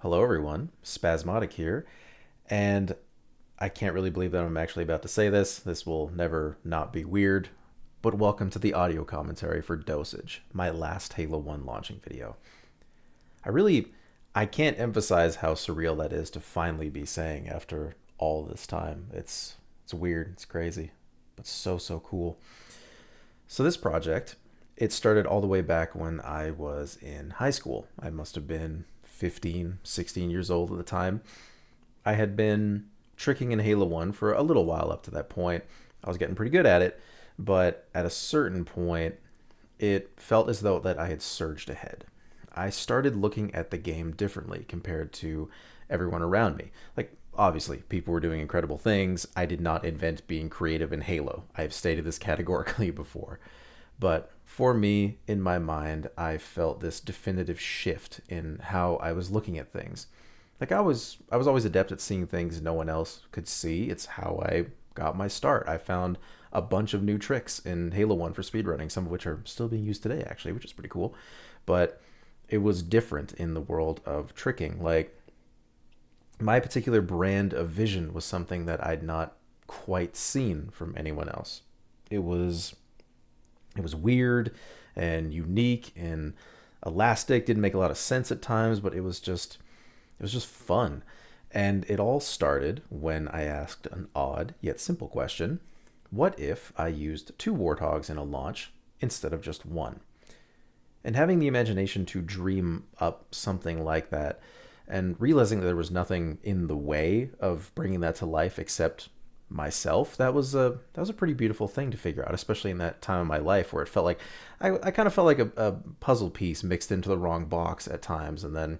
Hello, everyone. Spasmodic here. And I can't really believe that I'm actually about to say this. This will never not be weird. But welcome to the audio commentary for Dosage, my last Halo 1 launching video. I really, I can't emphasize how surreal that is to finally be saying after all this time. It's weird, it's crazy, but so cool. So this project, it started all the way back when I was in high school. I must have been 15, 16 years old at the time. I had been tricking in Halo 1 for a little while up to that point. I was getting pretty good at it, but at a certain point, it felt as though that I had surged ahead. I started looking at the game differently compared to everyone around me. Like, obviously, people were doing incredible things. I did not invent being creative in Halo. I've stated this categorically before. But for me, in my mind, I felt this definitive shift in how I was looking at things. Like I was always adept at seeing things no one else could see. It's how I got my start. I found a bunch of new tricks in Halo 1 for speedrunning, some of which are still being used today actually, which is pretty cool. But it was different in the world of tricking. Like my particular brand of vision was something that I'd not quite seen from anyone else. It was it was weird and unique and elastic. Didn't make a lot of sense at times, but it was just fun. And it all started when I asked an odd yet simple question: what if I used two warthogs in a launch instead of just one? And having the imagination to dream up something like that and realizing that there was nothing in the way of bringing that to life except myself, that was a pretty beautiful thing to figure out, especially in that time of my life where it felt like I kind of felt like a puzzle piece mixed into the wrong box at times. And then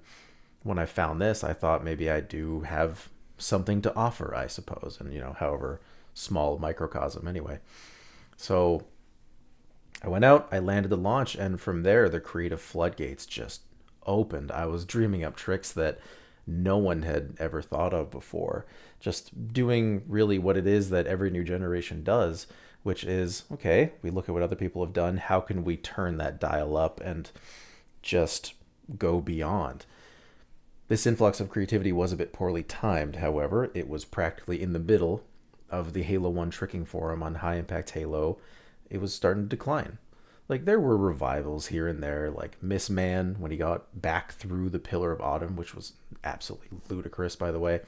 when I found this, I thought maybe I do have something to offer, I suppose, and however small microcosm anyway. So I went out, I landed the launch, and from there the creative floodgates just opened. I was dreaming up tricks that no one had ever thought of before. Just doing really what it is that every new generation does, which is okay, we look at what other people have done, how can we turn that dial up and just go beyond? This influx of creativity was a bit poorly timed, however. It was practically in the middle of the Halo 1 tricking forum on High Impact Halo. It was starting to decline. Like, there were revivals here and there, like Miss Man when he got back through the Pillar of Autumn, which was absolutely ludicrous, by the way.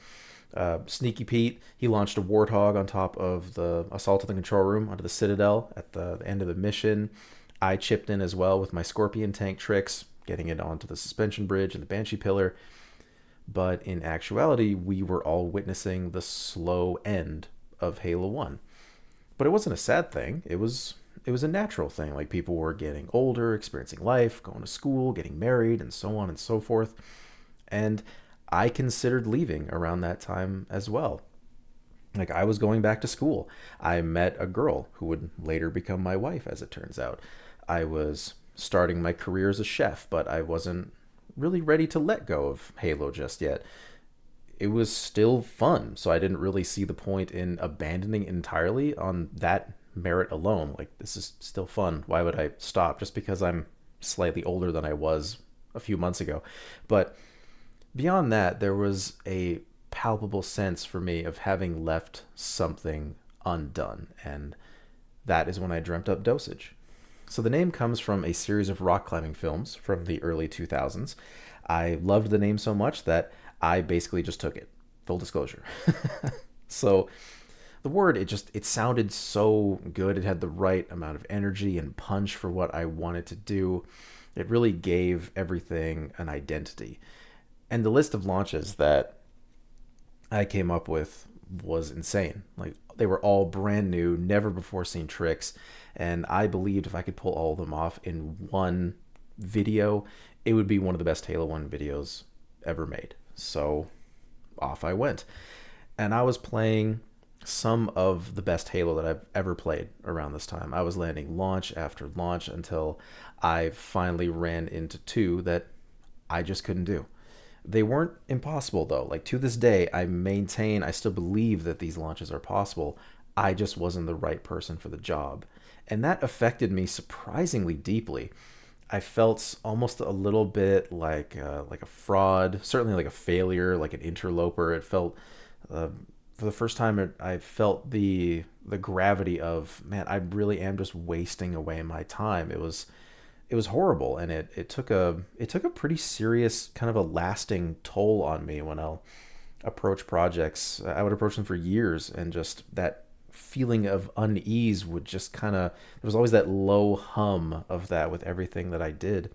Sneaky Pete, he launched a Warthog on top of the Assault of the Control Room onto the Citadel at the end of the mission. I chipped in as well with my Scorpion tank tricks, getting it onto the Suspension Bridge and the Banshee Pillar. But in actuality, we were all witnessing the slow end of Halo 1. But it wasn't a sad thing. It was a natural thing. Like, people were getting older, experiencing life, going to school, getting married, and so on and so forth. And I considered leaving around that time as well. Like, I was going back to school. I met a girl who would later become my wife, as it turns out. I was starting my career as a chef, but I wasn't really ready to let go of Halo just yet. It was still fun, so I didn't really see the point in abandoning entirely on that merit alone. Like, this is still fun. Why would I stop just because I'm slightly older than I was a few months ago? But beyond that, there was a palpable sense for me of having left something undone, and that is when I dreamt up Dosage. So the name comes from a series of rock climbing films from the early 2000s. I loved the name so much that I basically just took it. Full disclosure. So the word, it sounded so good. It had the right amount of energy and punch for what I wanted to do. It really gave everything an identity. And the list of launches that I came up with was insane. Like, they were all brand new, never before seen tricks, and I believed if I could pull all of them off in one video, it would be one of the best Halo 1 videos ever made. So off I went. And I was playing some of the best Halo that I've ever played around this time. I was landing launch after launch until I finally ran into two that I just couldn't do. They weren't impossible though. Like, to this day, I still believe that these launches are possible. I just wasn't the right person for the job. And that affected me surprisingly deeply. I felt almost a little bit like a fraud, certainly like a failure, like an interloper. It felt uh, for the first time I felt the gravity of, man, I really am just wasting away my time. It was horrible, and it took a pretty serious kind of a lasting toll on me when I'll approach projects. I would approach them for years, and just that feeling of unease would just kind of, there was always that low hum of that with everything that I did.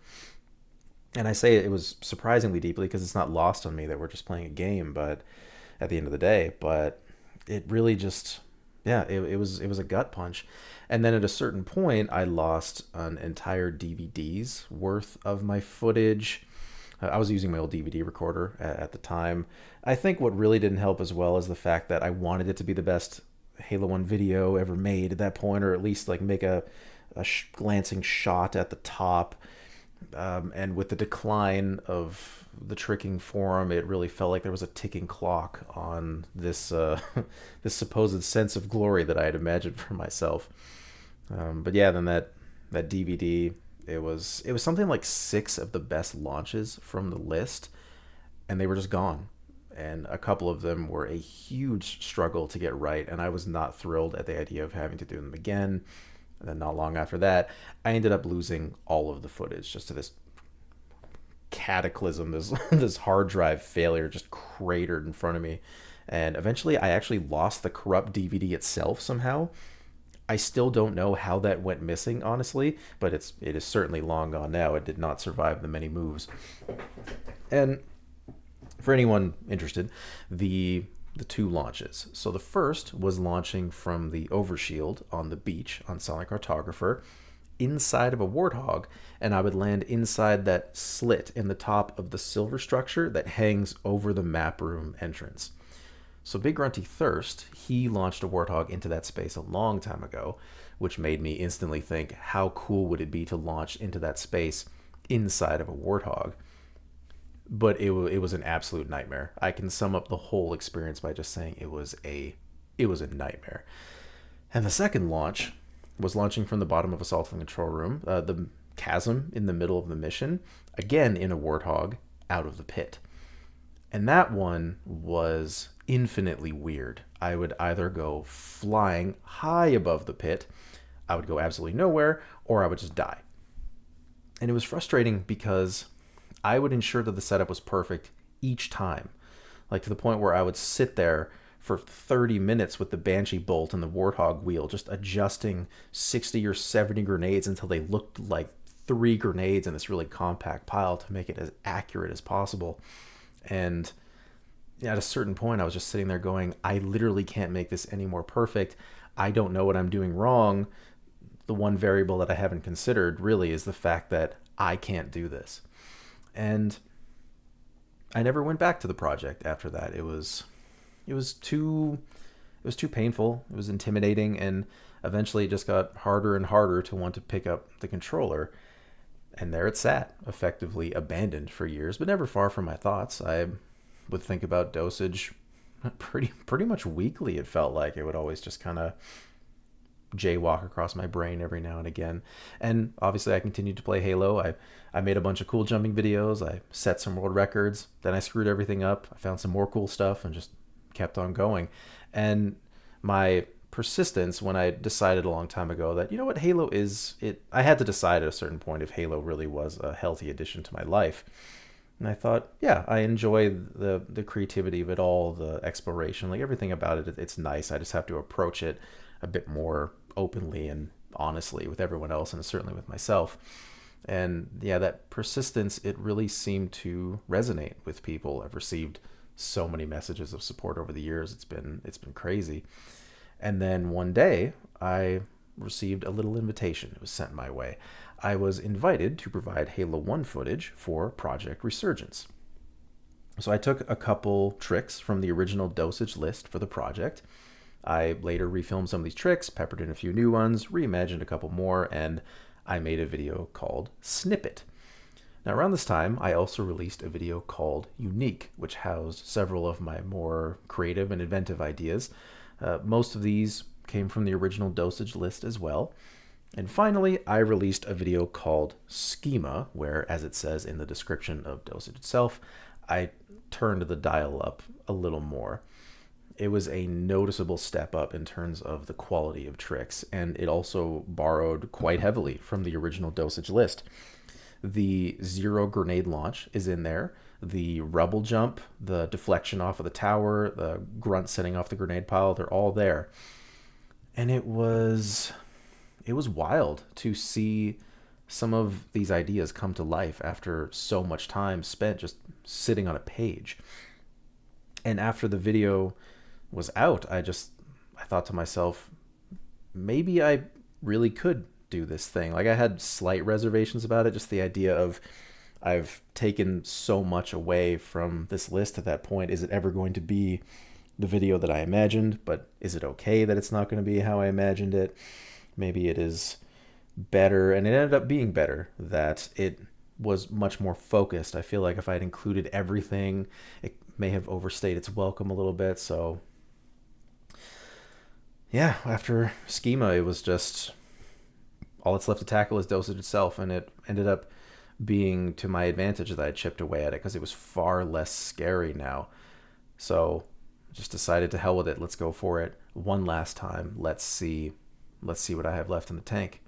And I say it was surprisingly deeply because it's not lost on me that we're just playing a game, but at the end of the day, but it really just, yeah, it was a gut punch. And then at a certain point I lost an entire DVD's worth of my footage. I was using my old DVD recorder at the time. I think what really didn't help as well is the fact that I wanted it to be the best Halo 1 video ever made at that point, or at least like make a glancing shot at the top. And with the decline of the tricking forum, it really felt like there was a ticking clock on this this supposed sense of glory that I had imagined for myself. But yeah, then that DVD, it was something like six of the best launches from the list, and they were just gone. And a couple of them were a huge struggle to get right, and I was not thrilled at the idea of having to do them again. And then not long after that, I ended up losing all of the footage just to this cataclysm, this this hard drive failure just cratered in front of me. And eventually I actually lost the corrupt DVD itself somehow. I still don't know how that went missing, honestly, but it is certainly long gone now. It did not survive the many moves. And for anyone interested, the two launches. So the first was launching from the overshield on the beach on Sonic Cartographer inside of a warthog, and I would land inside that slit in the top of the silver structure that hangs over the map room entrance. So Big Grunty Thirst, he launched a warthog into that space a long time ago, which made me instantly think, how cool would it be to launch into that space inside of a warthog? But it was an absolute nightmare. I can sum up the whole experience by just saying it was a nightmare. And the second launch was launching from the bottom of Assault on the Control Room, the chasm in the middle of the mission, again in a warthog out of the pit. And that one was infinitely weird. I would either go flying high above the pit, I would go absolutely nowhere, or I would just die. And it was frustrating because I would ensure that the setup was perfect each time. Like to the point where I would sit there for 30 minutes with the Banshee bolt and the Warthog wheel, just adjusting 60 or 70 grenades until they looked like three grenades in this really compact pile to make it as accurate as possible. And at a certain point, I was just sitting there going, I literally can't make this any more perfect. I don't know what I'm doing wrong. The one variable that I haven't considered really is the fact that I can't do this. And I never went back to the project after that. It was too painful. It was intimidating, and eventually it just got harder and harder to want to pick up the controller. And there it sat, effectively abandoned for years, but never far from my thoughts. I would think about Dosage pretty much weekly. It felt like it would always just kind of jaywalk across my brain every now and again. And obviously I continued to play Halo. I made a bunch of cool jumping videos. I set some world records. Then I screwed everything up. I found some more cool stuff and just kept on going. And my persistence, when I decided a long time ago that, you know what, Halo is, I had to decide at a certain point if Halo really was a healthy addition to my life. And I thought, yeah, I enjoy the creativity of it all, the exploration, like everything about it. It's nice. I just have to approach it a bit more openly and honestly with everyone else, and certainly with myself. And yeah, that persistence, it really seemed to resonate with people. I've received so many messages of support over the years. It's been crazy. And then one day I received a little invitation. It was sent my way. I was invited to provide Halo 1 footage for Project Resurgence. So I took a couple tricks from the original dosage list for the project. I later refilmed some of these tricks, peppered in a few new ones, reimagined a couple more, and I made a video called Snippet. Now around this time, I also released a video called Unique, which housed several of my more creative and inventive ideas. Most of these came from the original dosage list as well. And finally, I released a video called Schema, where, as it says in the description of Dosage itself, I turned the dial up a little more. It was a noticeable step up in terms of the quality of tricks, and it also borrowed quite heavily from the original Dosage list. The zero grenade launch is in there. The rubble jump, the deflection off of the tower, the grunt setting off the grenade pile, they're all there. And it was wild to see some of these ideas come to life after so much time spent just sitting on a page. And after the video was out, I thought to myself, maybe I really could do this thing. Like, I had slight reservations about it, just the idea of I've taken so much away from this list at that point. Is it ever going to be the video that I imagined? But is it okay that it's not going to be how I imagined it? Maybe it is better, and it ended up being better, that it was much more focused. I feel like if I had included everything, it may have overstayed its welcome a little bit. So yeah, after Schema, it was just all that's left to tackle is Dosage itself, and it ended up being to my advantage that I chipped away at it because it was far less scary now. So just decided to hell with it. Let's go for it one last time. Let's see what I have left in the tank.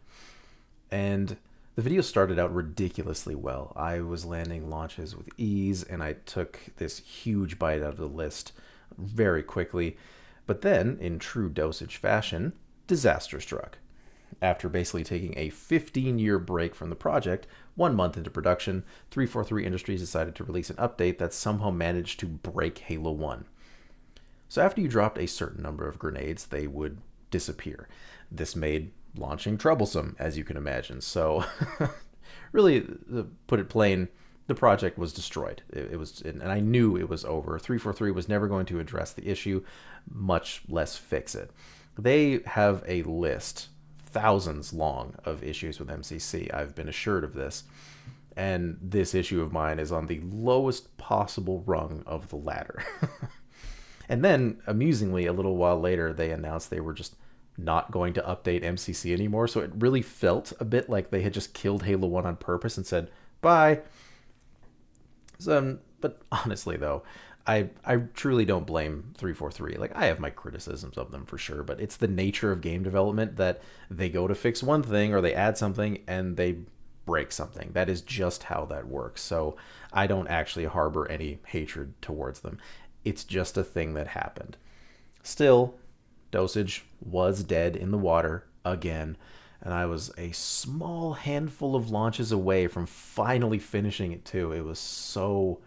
And the video started out ridiculously well. I was landing launches with ease, and I took this huge bite out of the list very quickly. But then, in true Dosage fashion, disaster struck. After basically taking a 15-year break from the project, 1 month into production, 343 Industries decided to release an update that somehow managed to break Halo 1. So after you dropped a certain number of grenades, they would disappear. This made launching troublesome, as you can imagine. So really, to put it plain, the project was destroyed. It was, and I knew it was over. 343 was never going to address the issue, much less fix it. They have a list, thousands long, of issues with MCC. I've been assured of this. And this issue of mine is on the lowest possible rung of the ladder. And then, amusingly, a little while later, they announced they were just not going to update MCC anymore. So it really felt a bit like they had just killed Halo 1 on purpose and said, bye. So, but honestly, though, I truly don't blame 343. Like, I have my criticisms of them for sure, but it's the nature of game development that they go to fix one thing or they add something and they break something. That is just how that works. So I don't actually harbor any hatred towards them. It's just a thing that happened. Still, Dosage was dead in the water again, and I was a small handful of launches away from finally finishing it too. It was so,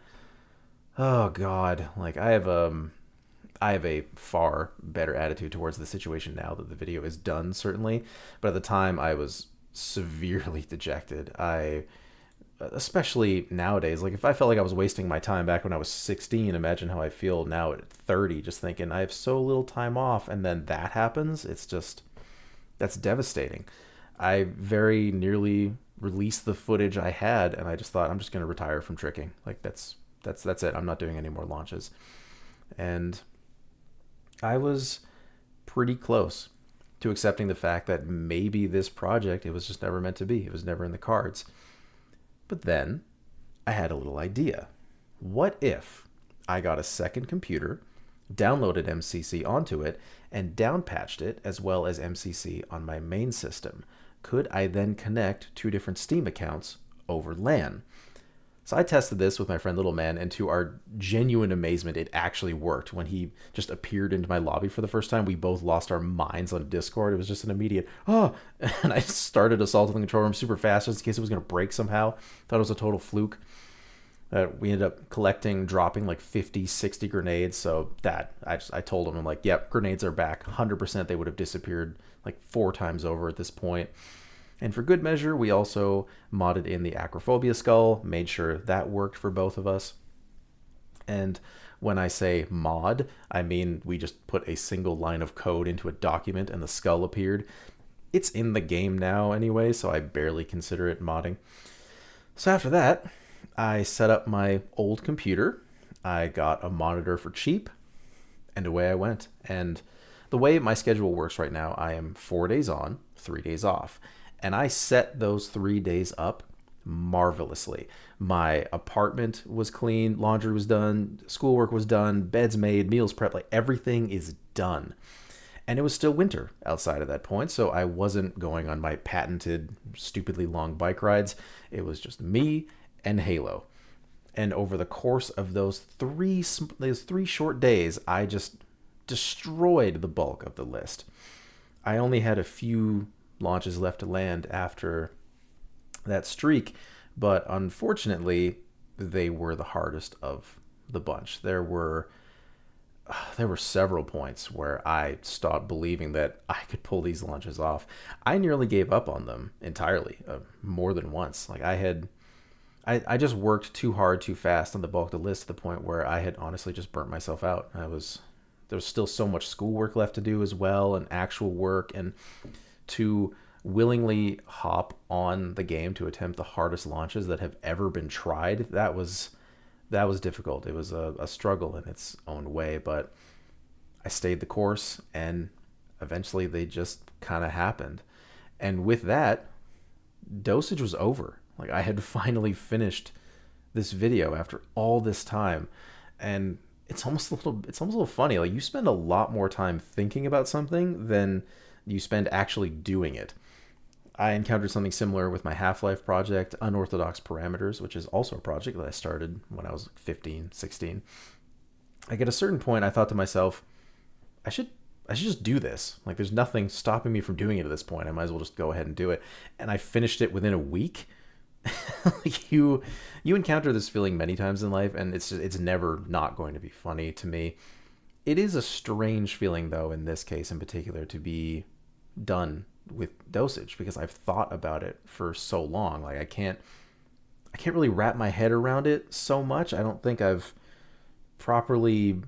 oh god, like I have a far better attitude towards the situation now that the video is done, certainly, but at the time I was severely dejected. Especially nowadays, like if I felt like I was wasting my time back when I was 16, imagine how I feel now at 30, just thinking I have so little time off, and then that happens. It's just, that's devastating. I very nearly released the footage I had, and I just thought, I'm just going to retire from tricking. Like that's it. I'm not doing any more launches. And I was pretty close to accepting the fact that maybe this project, it was just never meant to be. It was never in the cards. But then I had a little idea. What if I got a second computer, downloaded MCC onto it, and downpatched it as well as MCC on my main system? Could I then connect two different Steam accounts over LAN? So I tested this with my friend Little Man, and to our genuine amazement, it actually worked. When he just appeared into my lobby for the first time, we both lost our minds on Discord. It was just an immediate, oh, and I started assaulting the control room super fast just in case it was going to break somehow. Thought it was a total fluke. We ended up dropping like 50, 60 grenades. So that, I told him, I'm like, yep, grenades are back. 100% they would have disappeared like 4 times over at this point. And for good measure, we also modded in the acrophobia skull, made sure that worked for both of us. And when I say mod, I mean we just put a single line of code into a document and the skull appeared. It's in the game now anyway, so I barely consider it modding. So after that, I set up my old computer. I got a monitor for cheap, and away I went. And the way my schedule works right now, I am 4 days on, 3 days off. And I set those 3 days up marvelously. My apartment was clean, laundry was done, schoolwork was done, beds made, meals prepped, like everything is done. And it was still winter outside of that point, so I wasn't going on my patented, stupidly long bike rides. It was just me and Halo. And over the course of those three short days, I just destroyed the bulk of the list. I only had a few launches left to land after that streak, but unfortunately, they were the hardest of the bunch. There were several points where I stopped believing that I could pull these launches off. I nearly gave up on them entirely, more than once. Like I just worked too hard, too fast on the bulk of the list to the point where I had honestly just burnt myself out. There was still so much schoolwork left to do as well, and actual work, and to willingly hop on the game to attempt the hardest launches that have ever been tried. That was difficult. It was a struggle in its own way, but I stayed the course, and eventually they just kind of happened. And with that, Dosage was over. Like I had finally finished this video after all this time, and it's almost a little funny. Like you spend a lot more time thinking about something than you spend actually doing it. I encountered something similar with my Half-Life project, Unorthodox Parameters, which is also a project that I started when I was 15, 16. Like at a certain point, I thought to myself, I should I should just do this. Like there's nothing stopping me from doing it at this point. I might as well just go ahead and do it. And I finished it within a week. Like you encounter this feeling many times in life, and it's never not going to be funny to me. It is a strange feeling though in this case in particular to be done with Dosage, because I've thought about it for so long. Like I can't really wrap my head around it so much. I don't think I've properly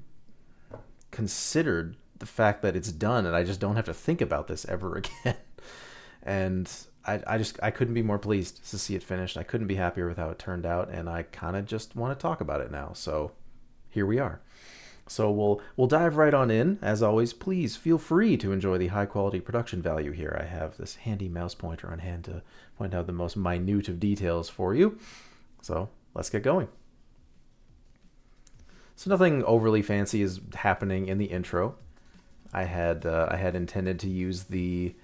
considered the fact that it's done and I just don't have to think about this ever again. And I couldn't be more pleased to see it finished. I couldn't be happier with how it turned out, and I kind of just want to talk about it now. So here we are. So we'll dive right on in. As always, please feel free to enjoy the high quality production value here. I have this handy mouse pointer on hand to point out the most minute of details for you. So let's get going. So nothing overly fancy is happening in the intro. I had intended to use the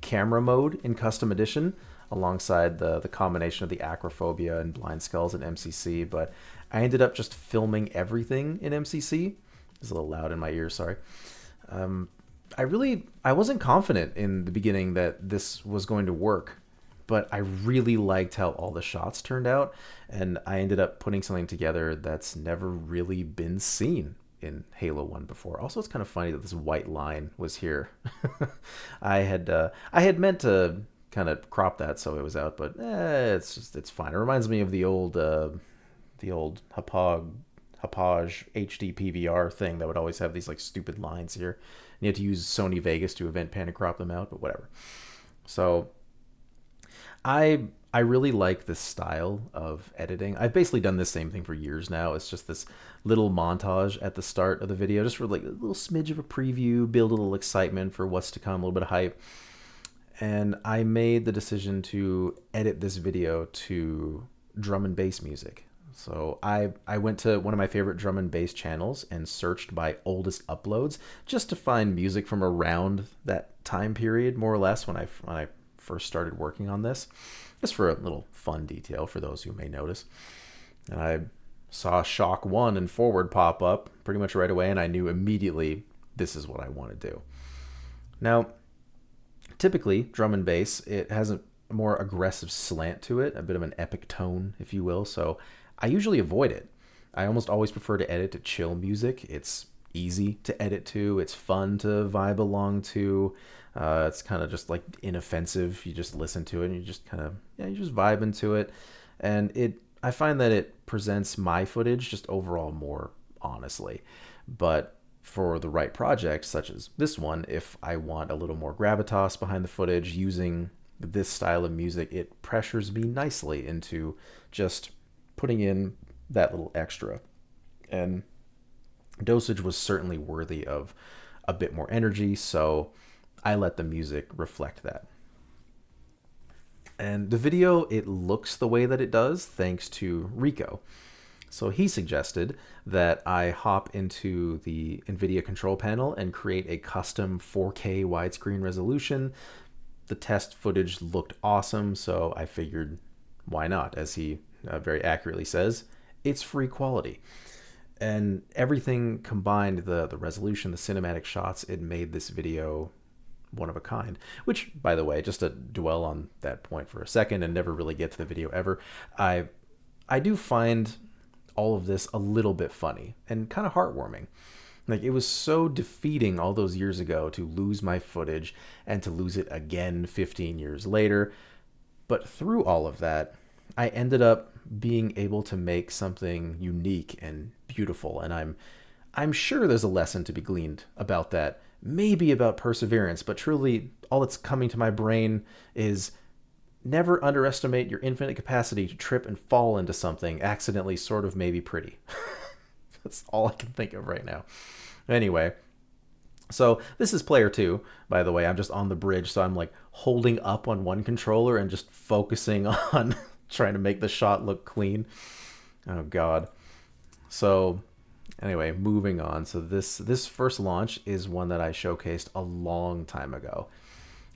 camera mode in Custom Edition alongside the combination of the Acrophobia and Blind Skulls and MCC, but I ended up just filming everything in MCC. It's a little loud in my ears, sorry. I wasn't confident in the beginning that this was going to work, but I really liked how all the shots turned out, and I ended up putting something together that's never really been seen in Halo 1 before. Also, it's kind of funny that this white line was here. I had meant to kind of crop that so it was out, but it's fine. It reminds me of the old Hapage HD PVR thing that would always have these like stupid lines here. And you had to use Sony Vegas to event pan and crop them out, but whatever. So I really like this style of editing. I've basically done this same thing for years now. It's just this little montage at the start of the video, just for like a little smidge of a preview, build a little excitement for what's to come, a little bit of hype. And I made the decision to edit this video to drum and bass music. So I went to one of my favorite drum and bass channels and searched by oldest uploads just to find music from around that time period, more or less, when I first started working on this. Just for a little fun detail for those who may notice. And I saw Shock 1 and Forward pop up pretty much right away, and I knew immediately this is what I want to do. Now, typically, drum and bass, it has a more aggressive slant to it, a bit of an epic tone, if you will, so I usually avoid it. I almost always prefer to edit to chill music. It's easy to edit to, it's fun to vibe along to. It's kind of just like inoffensive. You just listen to it and you just kind of, you just vibe into it. And I find that it presents my footage just overall more honestly. But for the right project, such as this one, if I want a little more gravitas behind the footage using this style of music, it pressures me nicely into just putting in that little extra. And Dosage was certainly worthy of a bit more energy, so I let the music reflect that. And the video, it looks the way that it does thanks to Rico. So he suggested that I hop into the NVIDIA control panel and create a custom 4K widescreen resolution. The test footage looked awesome, so I figured, why not? As he very accurately says, it's free quality. And everything combined, the resolution, the cinematic shots, it made this video one of a kind. Which, by the way, just to dwell on that point for a second and never really get to the video ever, I do find all of this a little bit funny and kind of heartwarming. Like, it was so defeating all those years ago to lose my footage and to lose it again 15 years later. But through all of that, I ended up being able to make something unique and beautiful. And I'm sure there's a lesson to be gleaned about that. Maybe about perseverance, but truly all that's coming to my brain is never underestimate your infinite capacity to trip and fall into something accidentally, sort of maybe pretty. That's all I can think of right now. Anyway, so this is player 2, by the way. I'm just on the bridge, so I'm like holding up on one controller and just focusing on trying to make the shot look clean. Oh god. So anyway, moving on. So this first launch is one that I showcased a long time ago.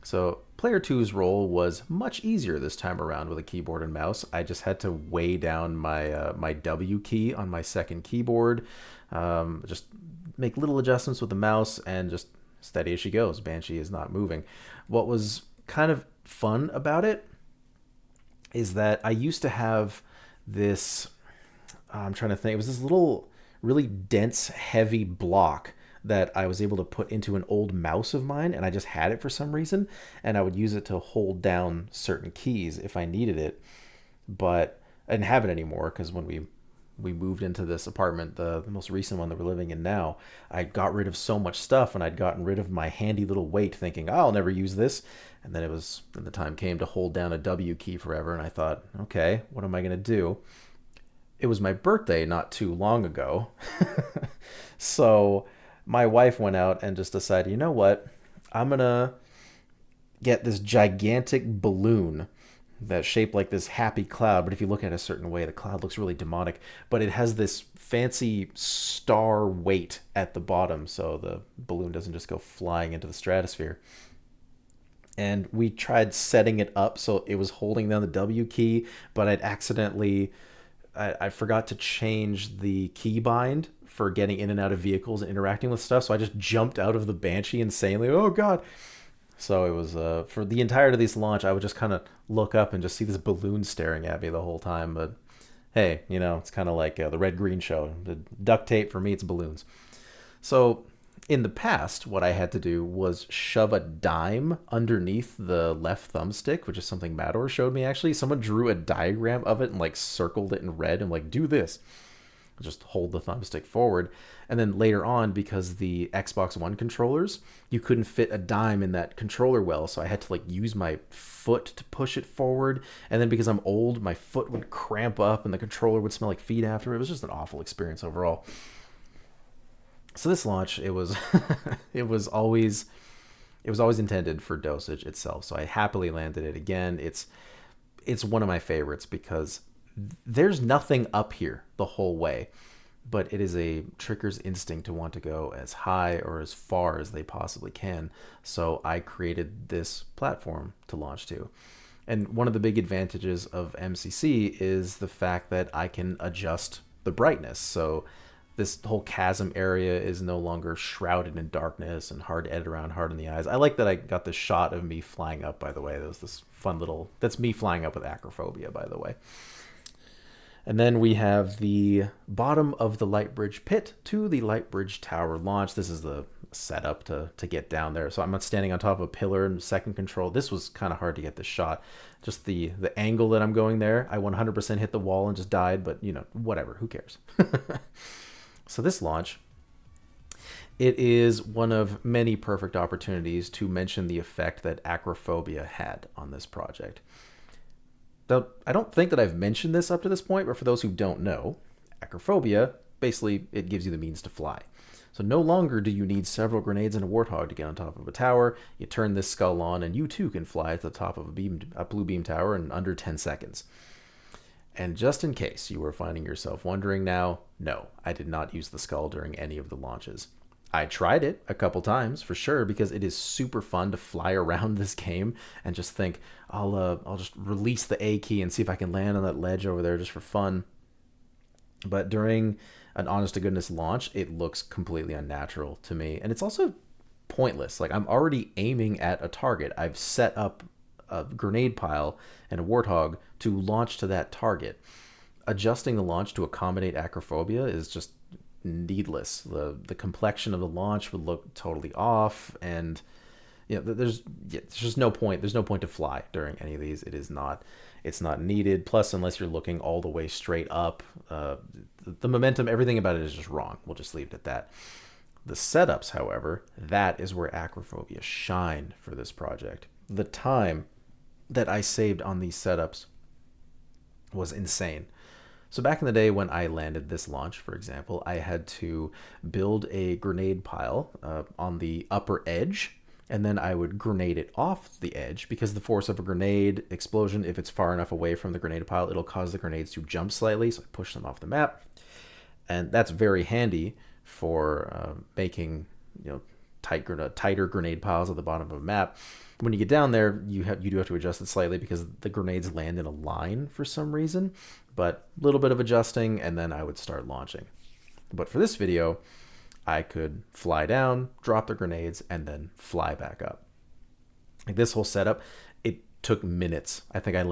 So player 2's role was much easier this time around with a keyboard and mouse. I just had to weigh down my my W key on my second keyboard, just make little adjustments with the mouse, and just steady as she goes. Banshee is not moving. What was kind of fun about it is that I used to have this, I'm trying to think, it was this little really dense, heavy block that I was able to put into an old mouse of mine, and I just had it for some reason, and I would use it to hold down certain keys if I needed it. But I didn't have it anymore because when we moved into this apartment, the most recent one that we're living in now, I got rid of so much stuff, and I'd gotten rid of my handy little weight thinking, oh, I'll never use this. And then the time came to hold down a W key forever, and I thought, okay, what am I going to do? It was my birthday not too long ago. So my wife went out and just decided, you know what? I'm going to get this gigantic balloon that's shaped like this happy cloud. But if you look at it a certain way, the cloud looks really demonic. But it has this fancy star weight at the bottom, so the balloon doesn't just go flying into the stratosphere. And we tried setting it up so it was holding down the W key, but I forgot to change the keybind for getting in and out of vehicles and interacting with stuff. So I just jumped out of the Banshee insanely. Oh god. So it was for the entirety of this launch, I would just kind of look up and just see this balloon staring at me the whole time. But hey, it's kind of like the Red Green Show. The duct tape, for me, it's balloons. So in the past, what I had to do was shove a dime underneath the left thumbstick, which is something Mador showed me actually. Someone drew a diagram of it and like circled it in red and like, do this. Just hold the thumbstick forward. And then later on, because the Xbox One controllers, you couldn't fit a dime in that controller well, so I had to like use my foot to push it forward. And then because I'm old, my foot would cramp up and the controller would smell like feet after. It was just an awful experience overall. So this launch, it was it was always intended for Dosage itself. So I happily landed it again. It's one of my favorites because there's nothing up here the whole way, but it is a tricker's instinct to want to go as high or as far as they possibly can. So I created this platform to launch to. And one of the big advantages of MCC is the fact that I can adjust the brightness. So this whole chasm area is no longer shrouded in darkness and hard to edit around, hard on the eyes. I like that I got this shot of me flying up, by the way. That was this fun little, that's me flying up with acrophobia, by the way. And then we have the bottom of the Lightbridge pit to the Lightbridge tower launch. This is the setup to get down there. So I'm not standing on top of a pillar and second control. This was kind of hard to get this shot. Just the angle that I'm going there. I 100% hit the wall and just died, but whatever, who cares? So this launch, it is one of many perfect opportunities to mention the effect that acrophobia had on this project. Though I don't think that I've mentioned this up to this point, but for those who don't know, acrophobia Basically, it gives you the means to fly. So no longer do you need several grenades and a warthog to get on top of a tower. You turn this skull on, and you too can fly to the top of a blue beam tower in under 10 seconds. And just in case you were finding yourself wondering now, no, I did not use the skull during any of the launches. I tried it a couple times for sure because it is super fun to fly around this game and just think I'll just release the A key and see if I can land on that ledge over there just for fun. But during an honest to goodness launch, it looks completely unnatural to me, and it's also pointless. Like, I'm already aiming at a target. I've set up a grenade pile and a warthog to launch to that target. Adjusting the launch to accommodate acrophobia is just needless. The complexion of the launch would look totally off, and there's just no point. There's no point to fly during any of these. It's not needed. Plus, unless you're looking all the way straight up, the momentum, everything about it is just wrong. We'll just leave it at that. The setups, however, that is where acrophobia shined for this project. The time that I saved on these setups was insane. So back in the day when I landed this launch, for example, I had to build a grenade pile on the upper edge, and then I would grenade it off the edge because the force of a grenade explosion, if it's far enough away from the grenade pile, it'll cause the grenades to jump slightly, so I push them off the map. And that's very handy for making tighter grenade piles at the bottom of a map. When you get down there, you do have to adjust it slightly because the grenades land in a line for some reason, but a little bit of adjusting, and then I would start launching. But for this video, I could fly down, drop the grenades, and then fly back up. Like, this whole setup, it took minutes. I think I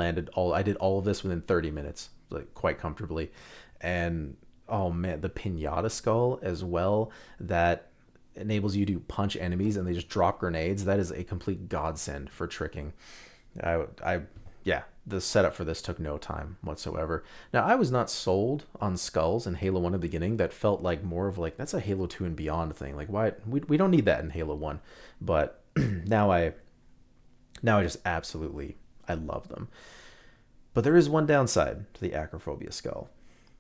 did all of this within 30 minutes, like, quite comfortably. And oh man, the pinata skull as well, that enables you to punch enemies and they just drop grenades. That is a complete godsend for tricking. The setup for this took no time whatsoever. Now, I was not sold on skulls in Halo 1 at the beginning. That felt like more of like, that's a Halo 2 and beyond thing. Like, why we don't need that in Halo 1. But now I just absolutely, I love them. But there is one downside to the acrophobia skull.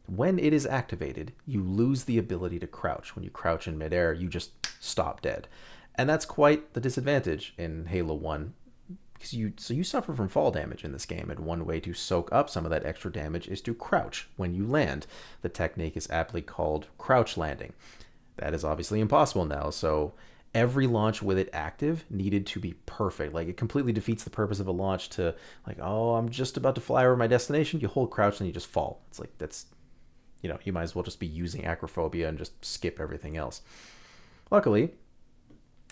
When it is activated, you lose the ability to crouch. When you crouch in midair, you just stop dead. And that's quite the disadvantage in Halo 1, because you suffer from fall damage in this game, and one way to soak up some of that extra damage is to crouch when you land. The technique is aptly called crouch landing. That is obviously impossible now, so every launch with it active needed to be perfect. Like, it completely defeats the purpose of a launch to, like, oh, I'm just about to fly over my destination. You hold crouch and you just fall. It's like, that's, you might as well just be using acrophobia and just skip everything else. Luckily,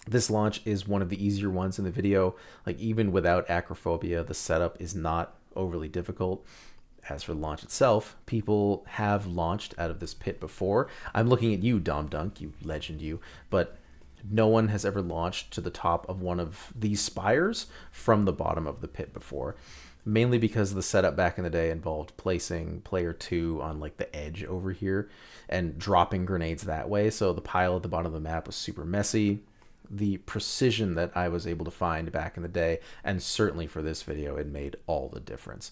this launch is one of the easier ones in the video. Like, even without acrophobia, the setup is not overly difficult. As for the launch itself, people have launched out of this pit before. I'm looking at you, Dom Dunk, you legend you, but no one has ever launched to the top of one of these spires from the bottom of the pit before. Mainly because the setup back in the day involved placing player 2 on like the edge over here and dropping grenades that way. So the pile at the bottom of the map was super messy. The precision that I was able to find back in the day, and certainly for this video, it made all the difference.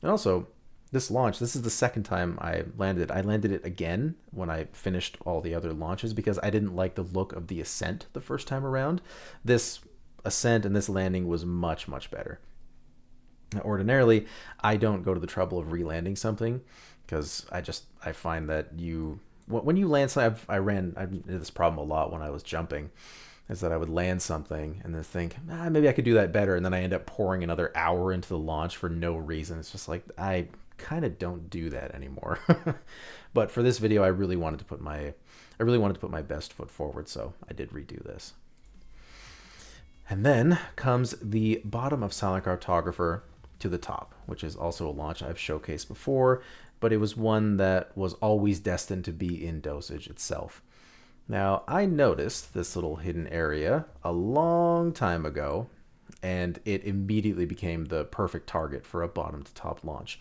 And also, this launch, this is the second time I landed it. I landed it again when I finished all the other launches because I didn't like the look of the ascent the first time around. This ascent and this landing was much, much better. Now, ordinarily, I don't go to the trouble of re-landing something because I find that when you land something, I did this problem a lot when I was jumping, is that I would land something and then think, maybe I could do that better, and then I end up pouring another hour into the launch for no reason. It's just like, I kind of don't do that anymore. But for this video, I really wanted to put my best foot forward, so I did redo this. And then comes the bottom of Silent Cartographer to the top, which is also a launch I've showcased before, but it was one that was always destined to be in Dosage itself. Now, I noticed this little hidden area a long time ago, and it immediately became the perfect target for a bottom to top launch.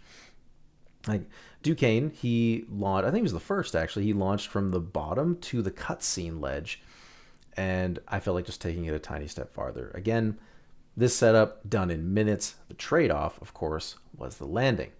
Like, Duquesne, he launched, I think he was the first actually, he launched from the bottom to the cutscene ledge, and I felt like just taking it a tiny step farther. Again, this setup done in minutes. The trade-off, of course, was the landing.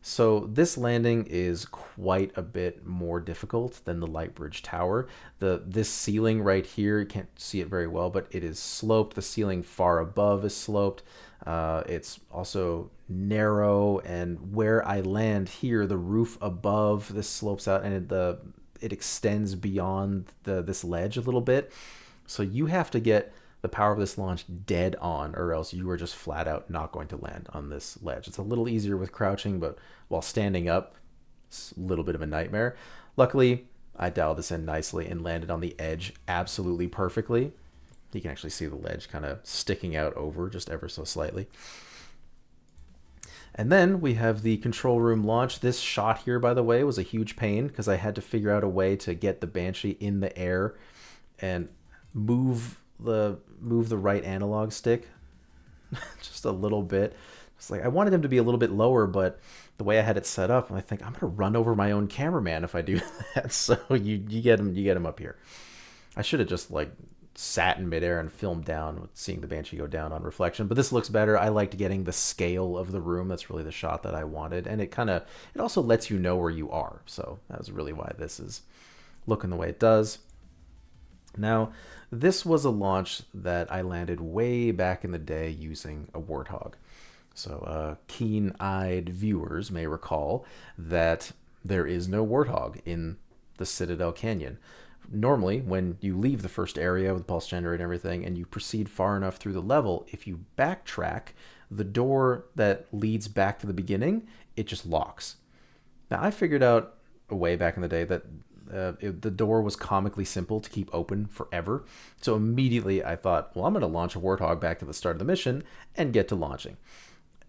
So this landing is quite a bit more difficult than the Light Bridge Tower. This ceiling right here, you can't see it very well, but it is sloped. The ceiling far above is sloped. It's also narrow, and where I land here, the roof above this slopes out, and it extends beyond this ledge a little bit. So you have to get the power of this launch dead on, or else you are just flat out not going to land on this ledge. It's a little easier with crouching, but while standing up, it's a little bit of a nightmare. Luckily, I dialed this in nicely and landed on the edge absolutely perfectly. You can actually see the ledge kind of sticking out over just ever so slightly. And then we have the control room launch. This shot here, by the way, was a huge pain because I had to figure out a way to get the Banshee in the air and move the right analog stick just a little bit. It's like I wanted him to be a little bit lower, but the way I had it set up, I think I'm gonna run over my own cameraman if I do that. So you get him up here. I should have just like sat in midair and filmed down, seeing the Banshee go down on reflection. But this looks better. I liked getting the scale of the room. That's really the shot that I wanted, and it also lets you know where you are. So that was really why this is looking the way it does. Now, this was a launch that I landed way back in the day using a Warthog. So keen-eyed viewers may recall that there is no Warthog in the Citadel Canyon. Normally, when you leave the first area with the pulse generator and everything, and you proceed far enough through the level, if you backtrack, the door that leads back to the beginning, it just locks. Now, I figured out a way back in the day that the door was comically simple to keep open forever. So immediately I thought, well, I'm going to launch a Warthog back to the start of the mission and get to launching.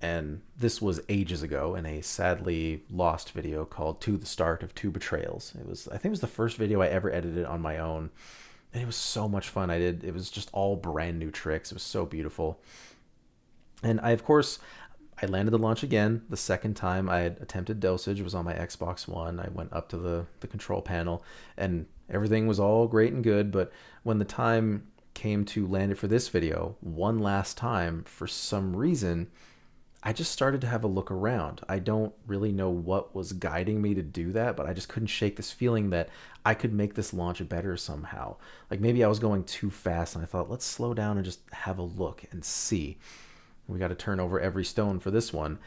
And this was ages ago in a sadly lost video called To the Start of Two Betrayals. I think it was the first video I ever edited on my own. And it was so much fun. It was just all brand new tricks. It was so beautiful. And I landed the launch again. The second time I had attempted dosage was on my Xbox One. I went up to the control panel and everything was all great and good. But when the time came to land it for this video, one last time, for some reason, I just started to have a look around. I don't really know what was guiding me to do that, but I just couldn't shake this feeling that I could make this launch better somehow. Like maybe I was going too fast and I thought, let's slow down and just have a look and see. We got to turn over every stone for this one.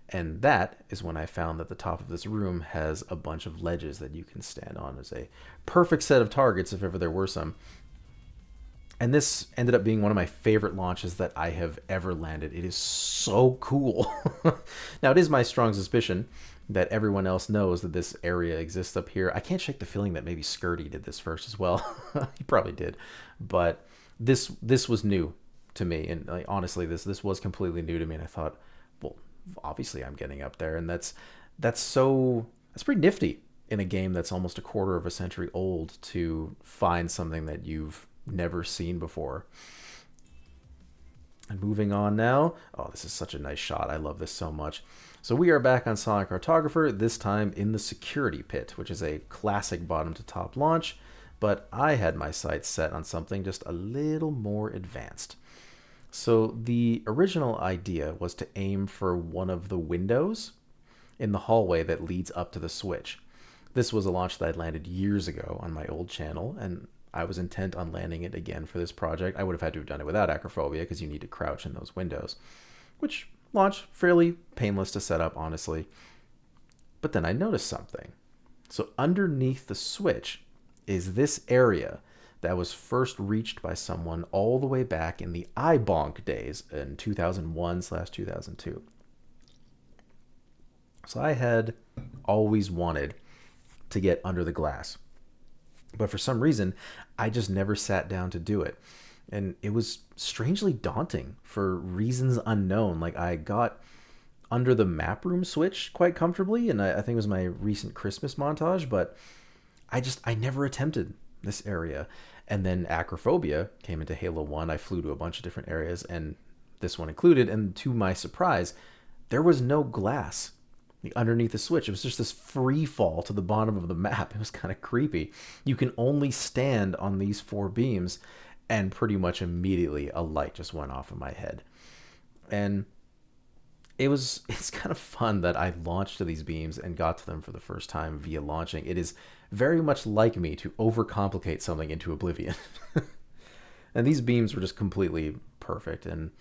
And that is when I found that the top of this room has a bunch of ledges that you can stand on as a perfect set of targets if ever there were some. And this ended up being one of my favorite launches that I have ever landed. It is so cool. Now, it is my strong suspicion that everyone else knows that this area exists up here. I can't shake the feeling that maybe Skirty did this first as well. He probably did. But this was new to me. And like, honestly, this was completely new to me. And I thought, well, obviously I'm getting up there. And that's pretty nifty in a game that's almost a quarter of a century old to find something that you've never seen before. And moving on now. Oh, this is such a nice shot. I love this so much. So we are back on Sonic Cartographer, this time in the security pit, which is a classic bottom to top launch, but I had my sights set on something just a little more advanced. So the original idea was to aim for one of the windows in the hallway that leads up to the switch. This was a launch that I'd landed years ago on my old channel, and I was intent on landing it again for this project. I would have had to have done it without acrophobia because you need to crouch in those windows, which launch fairly painless to set up, honestly. But then I noticed something. So underneath the switch is this area that was first reached by someone all the way back in the iBonk days in 2001/2002. So I had always wanted to get under the glass. But for some reason, I just never sat down to do it. And it was strangely daunting for reasons unknown. Like I got under the map room switch quite comfortably, and I think it was my recent Christmas montage, but I never attempted this area. And then acrophobia came into Halo 1. I flew to a bunch of different areas, and this one included. And to my surprise, there was no glass underneath the switch. It was just this free fall to the bottom of the map. It was kind of creepy. You can only stand on these 4 beams, and pretty much immediately a light just went off in my head. And it's kind of fun that I launched to these beams and got to them for the first time via launching. It is very much like me to overcomplicate something into oblivion. And these beams were just completely perfect, and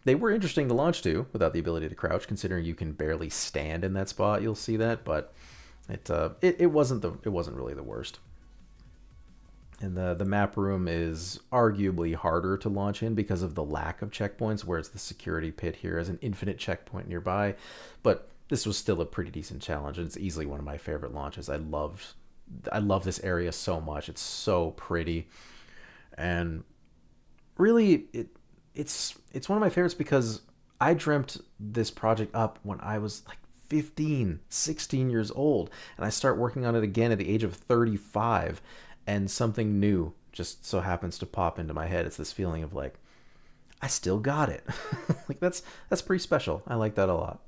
they were interesting to launch to without the ability to crouch, considering you can barely stand in that spot. You'll see that, but it wasn't really the worst. And the map room is arguably harder to launch in because of the lack of checkpoints, whereas the security pit here has an infinite checkpoint nearby. But this was still a pretty decent challenge, and it's easily one of my favorite launches. I love this area so much. It's so pretty, and really it's one of my favorites because I dreamt this project up when I was like 15, 16 years old, and I start working on it again at the age of 35, and something new just so happens to pop into my head. It's this feeling of like, I still got it. Like that's pretty special. I like that a lot.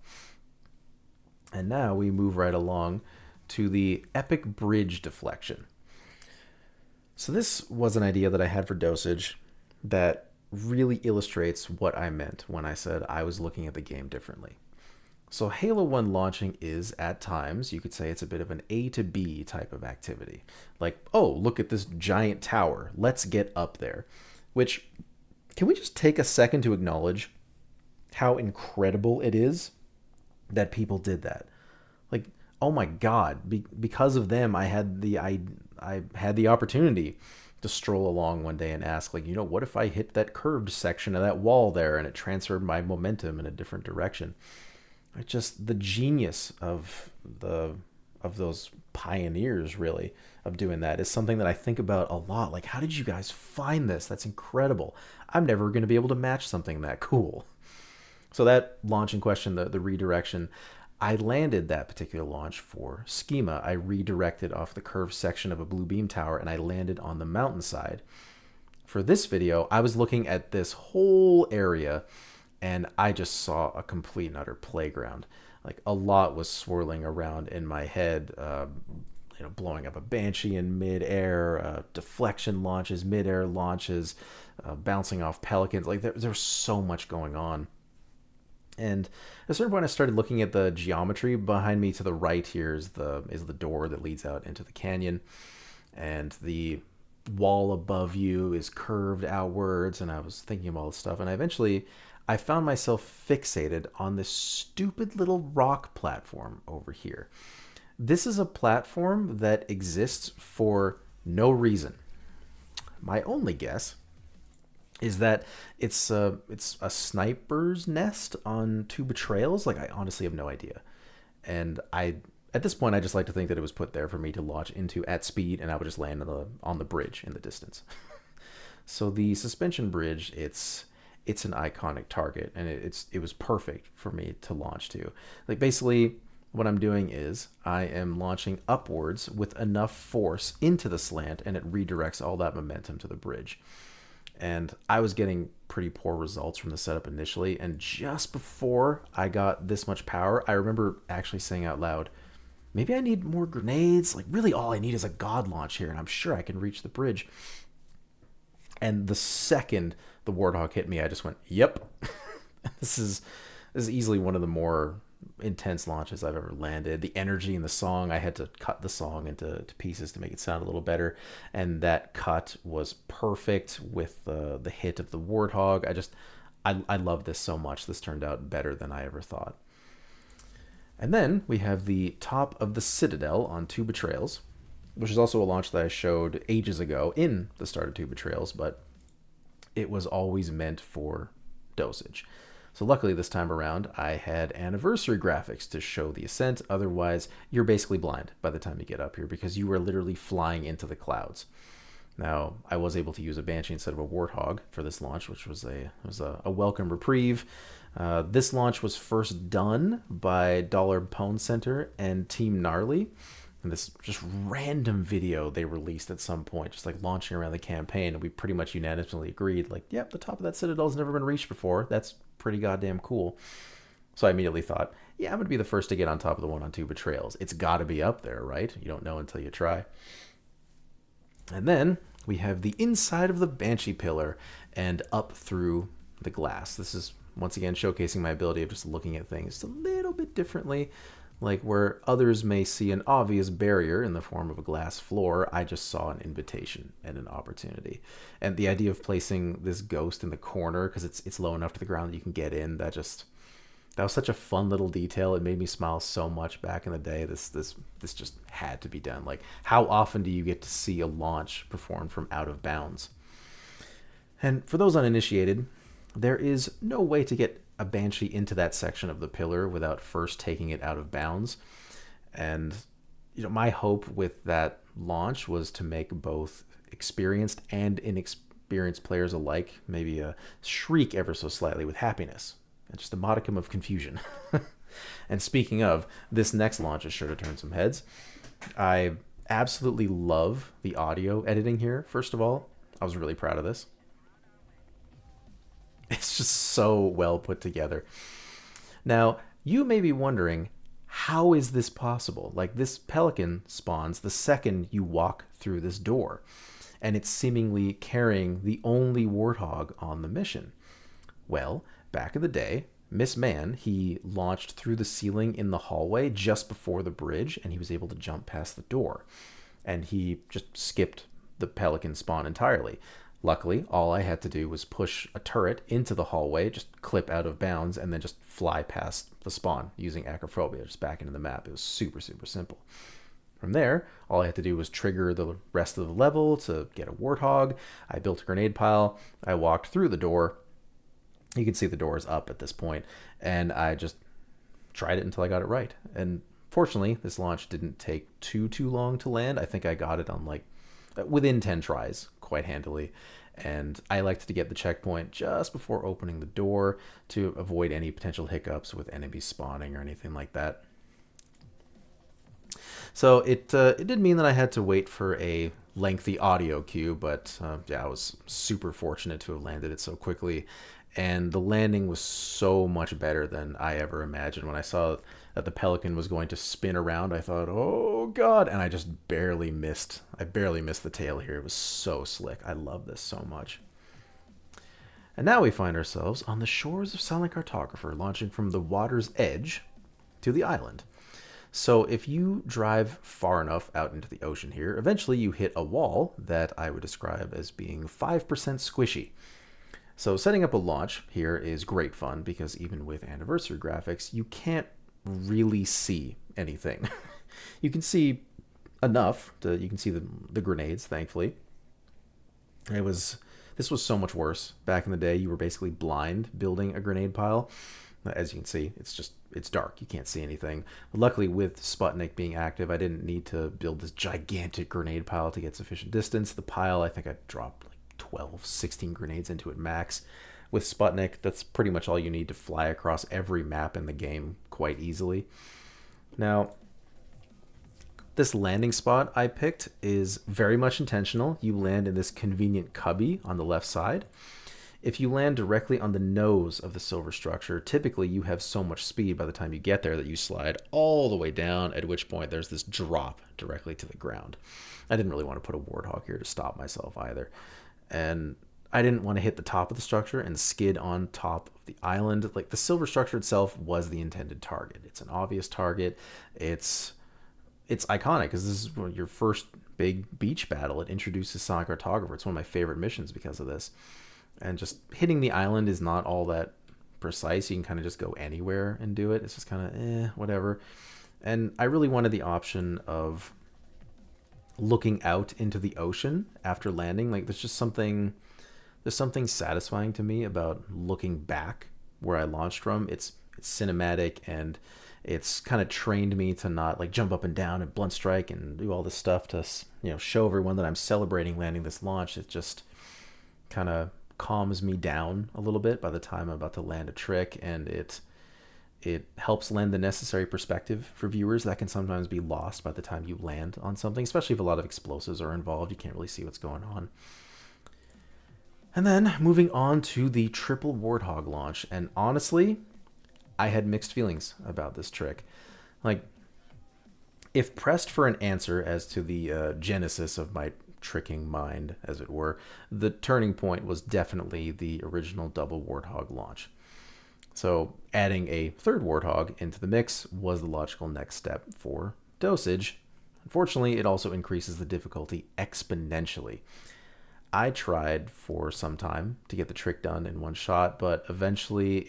And now we move right along to the epic bridge deflection. So this was an idea that I had for Dosage that really illustrates what I meant when I said I was looking at the game differently. So Halo 1 launching is, at times, you could say it's a bit of an A to B type of activity. Like, oh, look at this giant tower. Let's get up there. Which, can we just take a second to acknowledge how incredible it is that people did that? Like, oh my God, because of them, I had the opportunity to stroll along one day and ask, like, what if I hit that curved section of that wall there and it transferred my momentum in a different direction? It's just the genius of those pioneers, really, of doing that is something that I think about a lot. Like, how did you guys find this? That's incredible. I'm never going to be able to match something that cool. So that launch in question, the redirection, I landed that particular launch for Schema. I redirected off the curved section of a blue beam tower, and I landed on the mountainside. For this video, I was looking at this whole area, and I just saw a complete and utter playground. Like, a lot was swirling around in my head, blowing up a Banshee in midair, deflection launches, midair launches, bouncing off pelicans. Like, there's so much going on. And at a certain point, I started looking at the geometry behind me. To the right here is the door that leads out into the canyon, and the wall above you is curved outwards. And I was thinking of all this stuff, and I found myself fixated on this stupid little rock platform over here. This is a platform that exists for no reason. My only guess is that it's a sniper's nest on two betrayals. Like, I honestly have no idea. And at this point, I just like to think that it was put there for me to launch into at speed, and I would just land on the bridge in the distance. So the suspension bridge, it's an iconic target, and it was perfect for me to launch to. Like, basically, what I'm doing is I am launching upwards with enough force into the slant, and it redirects all that momentum to the bridge. And I was getting pretty poor results from the setup initially, and just before I got this much power, I remember actually saying out loud, maybe I need more grenades. Like, really all I need is a god launch here, and I'm sure I can reach the bridge. And the second the Warthog hit me, I just went, yep. This is easily one of the more intense launches I've ever landed. The energy in the song, I had to cut the song into pieces to make it sound a little better, and that cut was perfect with the hit of the Warthog. I love this so much. This turned out better than I ever thought. And then we have the top of the Citadel on Two Betrayals, which is also a launch that I showed ages ago in the start of Two Betrayals, but it was always meant for Dosage. So luckily this time around, I had anniversary graphics to show the ascent. Otherwise, you're basically blind by the time you get up here because you are literally flying into the clouds. Now, I was able to use a Banshee instead of a Warthog for this launch, which was a welcome reprieve. This launch was first done by Dollar Pwn Center and Team Gnarly. And this just random video they released at some point, just like launching around the campaign, and we pretty much unanimously agreed, like, yep, the top of that Citadel's never been reached before. That's pretty goddamn cool. So I immediately thought, yeah, I'm going to be the first to get on top of the one on Two Betrayals. It's got to be up there, right? You don't know until you try. And then we have the inside of the Banshee pillar and up through the glass. This is once again showcasing my ability of just looking at things a little bit differently. Like where others may see an obvious barrier in the form of a glass floor, I just saw an invitation and an opportunity. And the idea of placing this ghost in the corner because it's low enough to the ground that you can get in, that was such a fun little detail. It made me smile so much back in the day. This just had to be done. Like, how often do you get to see a launch performed from out of bounds? And for those uninitiated, there is no way to get a Banshee into that section of the pillar without first taking it out of bounds. And my hope with that launch was to make both experienced and inexperienced players alike maybe shriek ever so slightly with happiness and just a modicum of confusion. And speaking of, this next launch is sure to turn some heads. I absolutely love the audio editing here. First of all, I was really proud of this. It's just so well put together. Now, you may be wondering, how is this possible? Like, this pelican spawns the second you walk through this door, and it's seemingly carrying the only warthog on the mission. Well, back in the day, Miss Man, he launched through the ceiling in the hallway just before the bridge, and he was able to jump past the door. And he just skipped the pelican spawn entirely. Luckily, all I had to do was push a turret into the hallway, just clip out of bounds, and then just fly past the spawn using acrophobia, just back into the map. It was super, super simple. From there, all I had to do was trigger the rest of the level to get a warthog. I built a grenade pile. I walked through the door. You can see the door is up at this point, and I just tried it until I got it right. And fortunately, this launch didn't take too long to land. I think I got it on within 10 tries quite handily, and I liked to get the checkpoint just before opening the door to avoid any potential hiccups with enemies spawning or anything like that. So it did mean that I had to wait for a lengthy audio cue, but yeah, I was super fortunate to have landed it so quickly, and the landing was so much better than I ever imagined. When I saw that the pelican was going to spin around, I thought, oh god, and I just barely missed. I barely missed the tail here. It was so slick. I love this so much. And now we find ourselves on the shores of Silent Cartographer, launching from the water's edge to the island. So if you drive far enough out into the ocean here, eventually you hit a wall that I would describe as being 5% squishy. So setting up a launch here is great fun because even with anniversary graphics, you can't really see anything. You can see enough you can see the grenades, thankfully. This was so much worse. Back in the day, you were basically blind building a grenade pile. As you can see, it's dark. You can't see anything. But luckily, with Sputnik being active, I didn't need to build this gigantic grenade pile to get sufficient distance. The pile, I think I dropped 12, 16 grenades into it max. With Sputnik, that's pretty much all you need to fly across every map in the game quite easily. Now, this landing spot I picked is very much intentional. You land in this convenient cubby on the left side. If you land directly on the nose of the silver structure, typically you have so much speed by the time you get there that you slide all the way down, at which point there's this drop directly to the ground. I didn't really want to put a warthog here to stop myself either. And I didn't want to hit the top of the structure and skid on top of the island. Like, the silver structure itself was the intended target. It's an obvious target. It's iconic because this is your first big beach battle. It introduces Sonic Cartographer. It's one of my favorite missions because of this. And just hitting the island is not all that precise. You can kind of just go anywhere and do it. It's just kind of whatever. And I really wanted the option of looking out into the ocean after landing. Like, there's something satisfying to me about looking back where I launched from. It's cinematic, and it's kind of trained me to not like jump up and down and blunt strike and do all this stuff to show everyone that I'm celebrating landing this launch. It just kind of calms me down a little bit by the time I'm about to land a trick, and it helps lend the necessary perspective for viewers that can sometimes be lost by the time you land on something, especially if a lot of explosives are involved. You can't really see what's going on. And then moving on to the triple warthog launch, and honestly, I had mixed feelings about this trick. Like, if pressed for an answer as to the genesis of my tricking mind, as it were, the turning point was definitely the original double warthog launch. So adding a third warthog into the mix was the logical next step for dosage. Unfortunately, it also increases the difficulty exponentially. I tried for some time to get the trick done in one shot, but eventually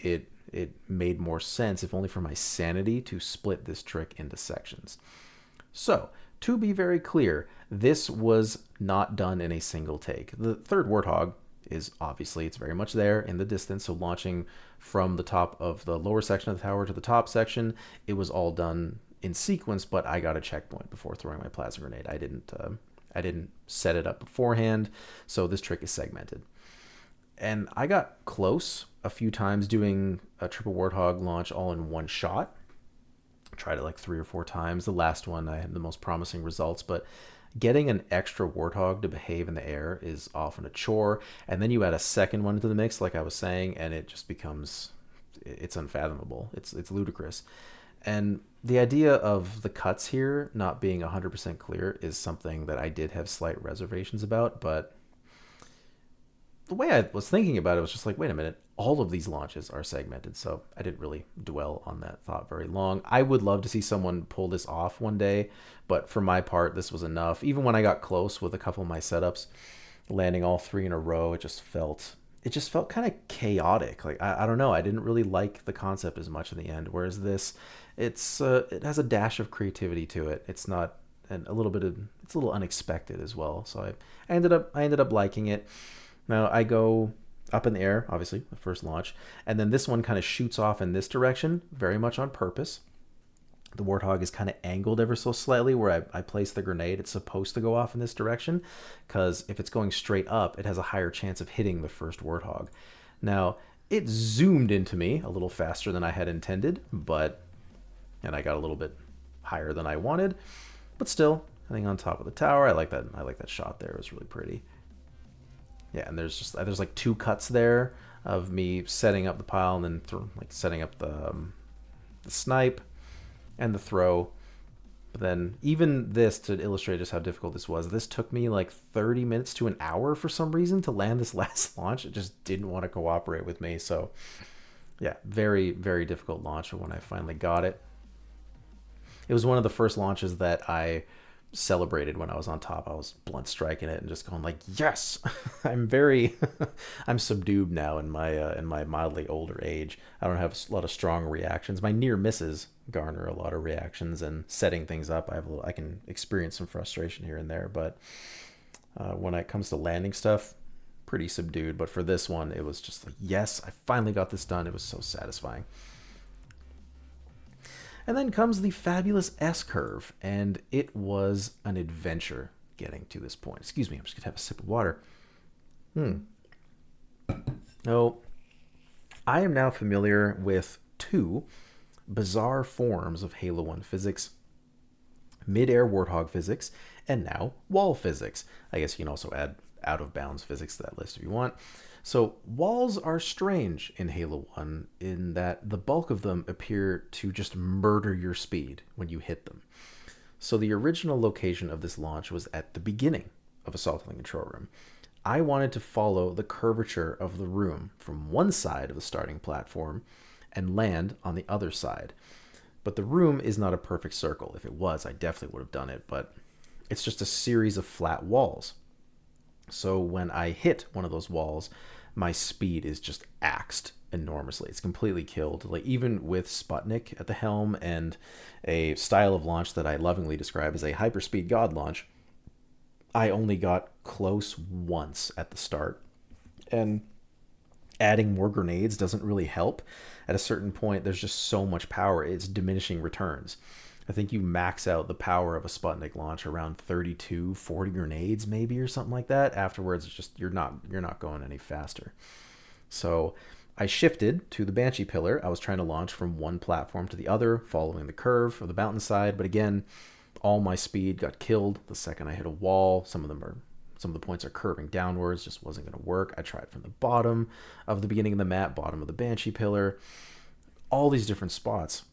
it made more sense, if only for my sanity, to split this trick into sections. So, to be very clear, this was not done in a single take. The third warthog is obviously, it's very much there in the distance, so launching from the top of the lower section of the tower to the top section, it was all done in sequence, but I got a checkpoint before throwing my plasma grenade. I didn't set it up beforehand, so this trick is segmented. And I got close a few times doing a triple warthog launch all in one shot. Tried it like 3 or 4 times. The last one I had the most promising results, but getting an extra warthog to behave in the air is often a chore. And then you add a second one into the mix, like I was saying, and it just becomes, it's unfathomable. It's ludicrous. And the idea of the cuts here not being 100% clear is something that I did have slight reservations about, but the way I was thinking about it was just like, wait a minute, all of these launches are segmented, so I didn't really dwell on that thought very long. I would love to see someone pull this off one day, but for my part, this was enough. Even when I got close with a couple of my setups, landing all three in a row, it just felt kind of chaotic. Like I don't know, I didn't really like the concept as much in the end. Whereas this, it has a dash of creativity to it. It's not, and a little bit of, it's a little unexpected as well. So I ended up liking it. Now I go up in the air, obviously, the first launch, and then this one kind of shoots off in this direction, very much on purpose. The warthog is kind of angled ever so slightly where I place the grenade. It's supposed to go off in this direction because if it's going straight up, it has a higher chance of hitting the first warthog. Now, it zoomed into me a little faster than I had intended, and I got a little bit higher than I wanted, but still, I think on top of the tower, I like that shot there. It was really pretty. Yeah, and there's like 2 cuts there of me setting up the pile and then setting up the snipe and the throw. But then even this, to illustrate just how difficult this was, this took me like 30 minutes to an hour for some reason to land this last launch. It just didn't want to cooperate with me. So yeah, very, very difficult launch. But when I finally got it, it was one of the first launches that I celebrated when I was on top. I was blunt striking it and just going like, yes. I'm subdued now in my mildly older age. I don't have a lot of strong reactions. My near misses garner a lot of reactions, and setting things up, I can experience some frustration here and there, but when it comes to landing stuff, pretty subdued. But for this one, it was just like, yes, I finally got this done. It was so satisfying. And then comes the fabulous S-curve, and it was an adventure getting to this point. Excuse me, I'm just going to have a sip of water. Oh, I am now familiar with 2 bizarre forms of Halo 1 physics: mid-air warthog physics, and now wall physics. I guess you can also add out-of-bounds physics to that list if you want. So walls are strange in Halo 1 in that the bulk of them appear to just murder your speed when you hit them. So the original location of this launch was at the beginning of Assault on the Control Room. I wanted to follow the curvature of the room from one side of the starting platform and land on the other side. But the room is not a perfect circle. If it was, I definitely would have done it, but it's just a series of flat walls. So when I hit one of those walls, my speed is just axed enormously. It's completely killed. Like, even with Sputnik at the helm and a style of launch that I lovingly describe as a hyperspeed god launch, I only got close once at the start. And adding more grenades doesn't really help. At a certain point, there's just so much power, it's diminishing returns. I think you max out the power of a Sputnik launch around 32, 40 grenades maybe, or something like that. Afterwards, it's just you're not going any faster. So I shifted to the Banshee pillar. I was trying to launch from one platform to the other, following the curve of the mountainside. But again, all my speed got killed the second I hit a wall. Some of the points are curving downwards. Just wasn't going to work. I tried from the bottom of the beginning of the map, bottom of the Banshee pillar, all these different spots.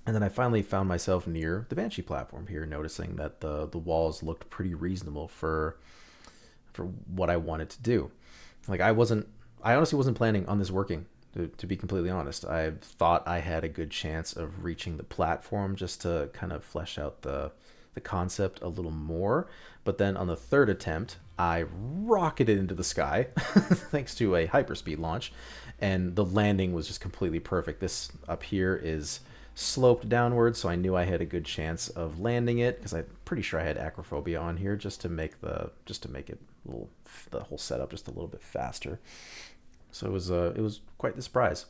And then I finally found myself near the Banshee platform here, noticing that the walls looked pretty reasonable for what I wanted to do. Like, I honestly wasn't planning on this working to be completely honest. I thought I had a good chance of reaching the platform just to kind of flesh out the concept a little more. But then on the third attempt, I rocketed into the sky thanks to a hyperspeed launch, and the landing was just completely perfect. This up here is sloped downwards, so I knew I had a good chance of landing it because I'm pretty sure I had acrophobia on here just to make it a little, the whole setup just a little bit faster. So it was quite the surprise.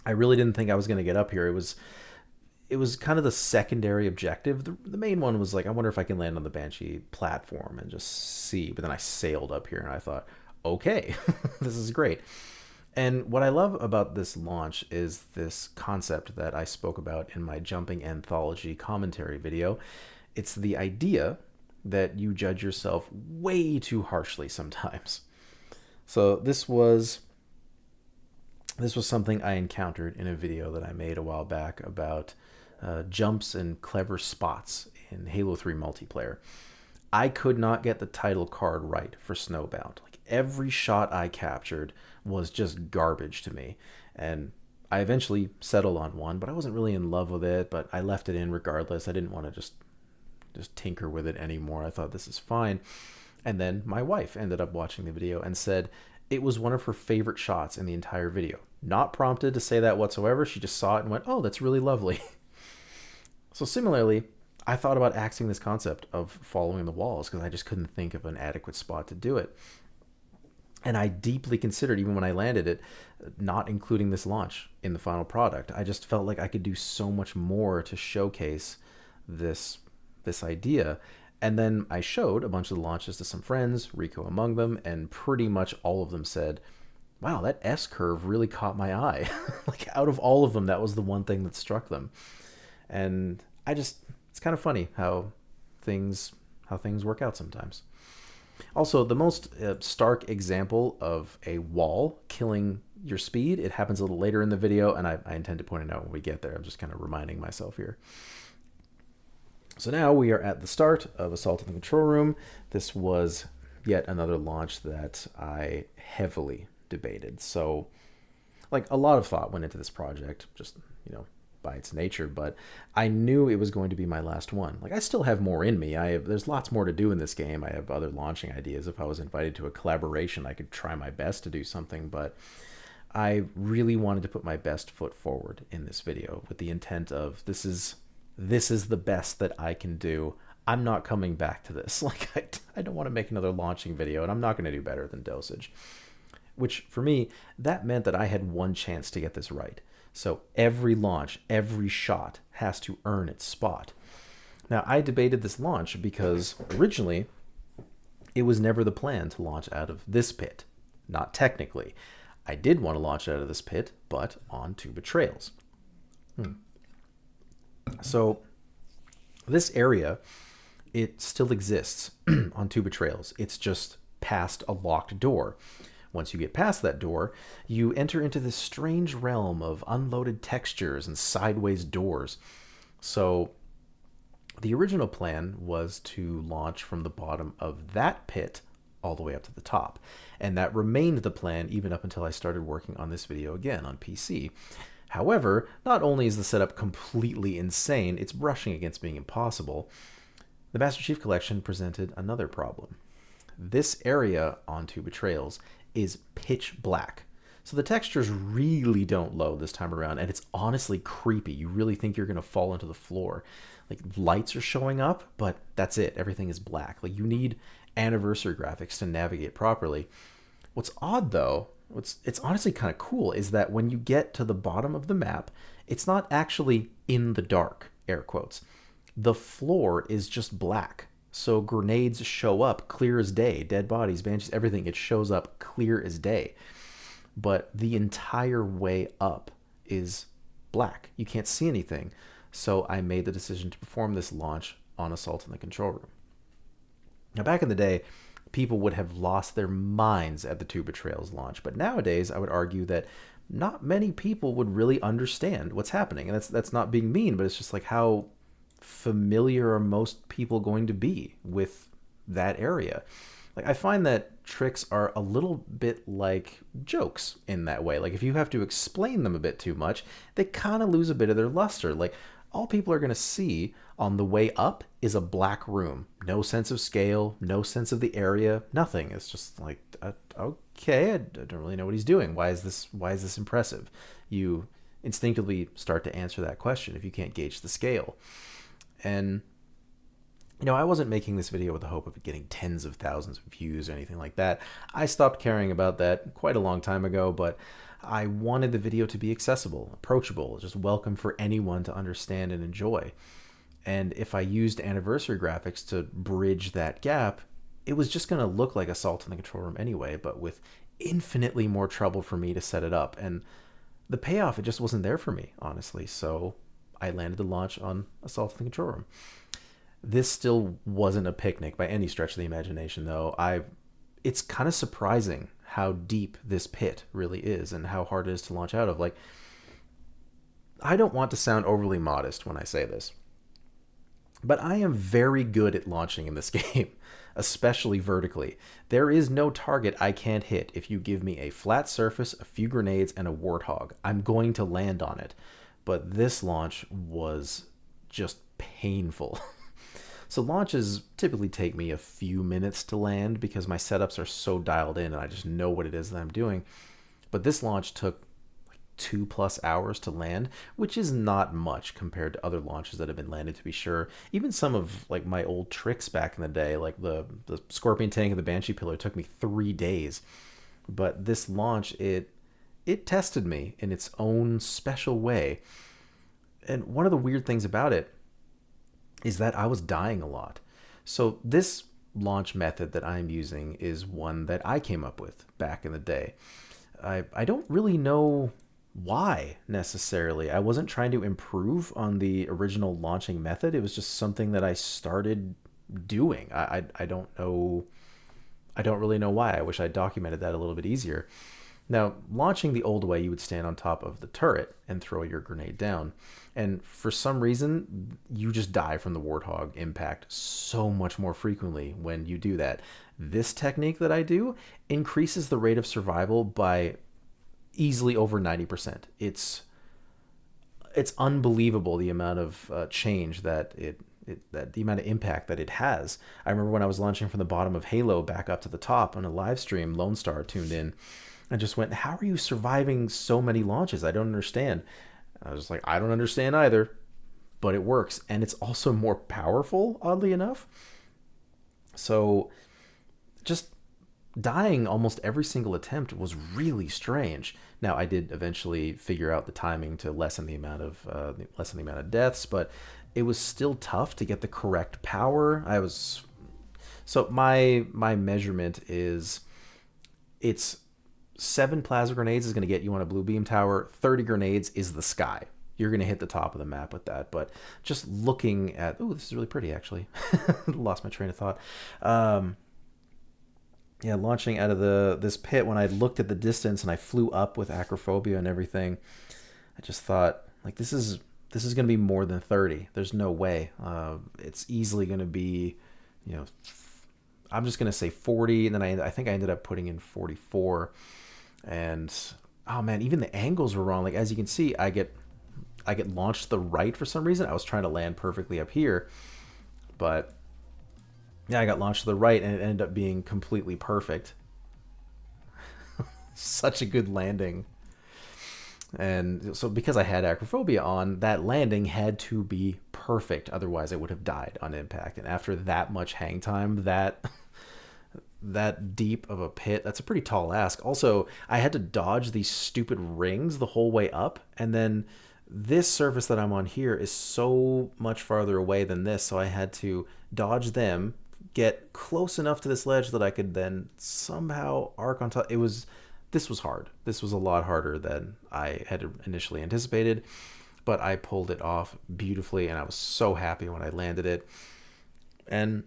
I really didn't think I was going to get up here. It was kind of the secondary objective. The main one was like, I wonder if I can land on the Banshee platform and just see. But then I sailed up here and I thought, okay, this is great. And what I love about this launch is this concept that I spoke about in my jumping anthology commentary video. It's the idea that you judge yourself way too harshly sometimes. So this was something I encountered in a video that I made a while back about jumps and clever spots in Halo 3 multiplayer. I could not get the title card right for Snowbound. Like every shot I captured was just garbage to me. And I eventually settled on one, but I wasn't really in love with it, but I left it in regardless. I didn't want to just tinker with it anymore. I thought this is fine. And then my wife ended up watching the video and said it was one of her favorite shots in the entire video. Not prompted to say that whatsoever. She just saw it and went, oh, that's really lovely. So similarly, I thought about axing this concept of following the walls because I just couldn't think of an adequate spot to do it. And I deeply considered, even when I landed it, not including this launch in the final product. I just felt like I could do so much more to showcase this idea. And then I showed a bunch of the launches to some friends, Rico among them, and pretty much all of them said, wow, that S-curve really caught my eye. Like out of all of them, that was the one thing that struck them. And it's kind of funny how things work out sometimes. Also, the most stark example of a wall killing your speed, it happens a little later in the video, and I intend to point it out when we get there. I'm just kind of reminding myself here. So now we are at the start of Assault on the Control Room. This was yet another launch that I heavily debated. So, like, a lot of thought went into this project, just, by its nature, but I knew it was going to be my last one. Like, I still have more in me. There's lots more to do in this game. I have other launching ideas. If I was invited to a collaboration, I could try my best to do something, but I really wanted to put my best foot forward in this video with the intent of this is the best that I can do. I'm not coming back to this. Like, I don't want to make another launching video, and I'm not going to do better than Dosage. Which, for me, that meant that I had one chance to get this right. So every launch, every shot has to earn its spot. Now, I debated this launch because originally it was never the plan to launch out of this pit. Not technically. I did want to launch out of this pit, but on two betrayals. So this area, it still exists on two betrayals. It's just past a locked door. Once you get past that door, you enter into this strange realm of unloaded textures and sideways doors. So the original plan was to launch from the bottom of that pit all the way up to the top. And that remained the plan even up until I started working on this video again on PC. However, not only is the setup completely insane, it's brushing against being impossible. The Master Chief Collection presented another problem. This area on Two Betrayals is pitch black. So the textures really don't load this time around, and it's honestly creepy. You really think you're going to fall into the floor. Like, lights are showing up, but that's it. Everything is black. Like, you need anniversary graphics to navigate properly. What's odd, though, it's honestly kind of cool, is that when you get to the bottom of the map, it's not actually in the dark, air quotes. The floor is just black. So grenades show up clear as day. Dead bodies, banshees, everything, it shows up clear as day. But the entire way up is black. You can't see anything. So I made the decision to perform this launch on Assault in the Control Room. Now, back in the day, people would have lost their minds at the Two Betrayals launch. But nowadays, I would argue that not many people would really understand what's happening. And that's not being mean, but it's just like, how familiar are most people going to be with that area? Like, I find that tricks are a little bit like jokes in that way. Like, if you have to explain them a bit too much, they kind of lose a bit of their luster. Like, all people are going to see on the way up is a black room. No sense of scale, no sense of the area, nothing. It's just like, okay, I don't really know what he's doing. Why is this impressive? You instinctively start to answer that question if you can't gauge the scale. And I wasn't making this video with the hope of getting tens of thousands of views or anything like that. I stopped caring about that quite a long time ago, but I wanted the video to be accessible, approachable, just welcome for anyone to understand and enjoy. And if I used anniversary graphics to bridge that gap, it was just going to look like Assault in the Control Room anyway, but with infinitely more trouble for me to set it up. And the payoff, it just wasn't there for me, honestly. So I landed the launch on Assault in the Control Room. This still wasn't a picnic by any stretch of the imagination, though. It's kind of surprising how deep this pit really is and how hard it is to launch out of. Like, I don't want to sound overly modest when I say this, but I am very good at launching in this game, especially vertically. There is no target I can't hit. If you give me a flat surface, a few grenades, and a warthog, I'm going to land on it. But this launch was just painful. So launches typically take me a few minutes to land because my setups are so dialed in and I just know what it is that I'm doing. But this launch took like 2+ hours to land, which is not much compared to other launches that have been landed, to be sure. Even some of like my old tricks back in the day, like the Scorpion Tank and the Banshee Pillar, took me 3 days. But this launch, it tested me in its own special way. And one of the weird things about it is that I was dying a lot. So this launch method that I'm using is one that I came up with back in the day. I don't really know why necessarily. I wasn't trying to improve on the original launching method. It was just something that I started doing. I don't know. I don't really know why. I wish I documented that a little bit easier. Now, launching the old way, you would stand on top of the turret and throw your grenade down. And for some reason, you just die from the Warthog impact so much more frequently when you do that. This technique that I do increases the rate of survival by easily over 90%. It's unbelievable the amount of change that that the amount of impact that it has. I remember when I was launching from the bottom of Halo back up to the top on a live stream, Lone Star tuned in and just went, "How are you surviving so many launches? I don't understand." I was like, "I don't understand either," but it works. And it's also more powerful, oddly enough. So just dying almost every single attempt was really strange. Now, I did eventually figure out the timing to lessen the amount of deaths, but it was still tough to get the correct power. So my measurement is, it's 7 plasma grenades is going to get you on a blue beam tower. 30 grenades is the sky. You're going to hit the top of the map with that. But just looking at... Oh, this is really pretty, actually. Lost my train of thought. Yeah, launching out of this pit, when I looked at the distance and I flew up with acrophobia and everything, I just thought, like, this is going to be more than 30. There's no way. It's easily going to be, I'm just going to say 40. And then I think I ended up putting in 44. And oh man, even the angles were wrong. Like, as you can see, I get launched to the right for some reason. I was trying to land perfectly up here, but yeah, I got launched to the right and it ended up being completely perfect. Such a good landing. And so because I had acrophobia on, that landing had to be perfect. Otherwise I would have died on impact. And after that much hang time, that deep of a pit, that's a pretty tall ask. Also, I had to dodge these stupid rings the whole way up, and then this surface that I'm on here is so much farther away than this, so I had to dodge them, get close enough to this ledge that I could then somehow arc on top. This was hard. This was a lot harder than I had initially anticipated, but I pulled it off beautifully, and I was so happy when I landed it. And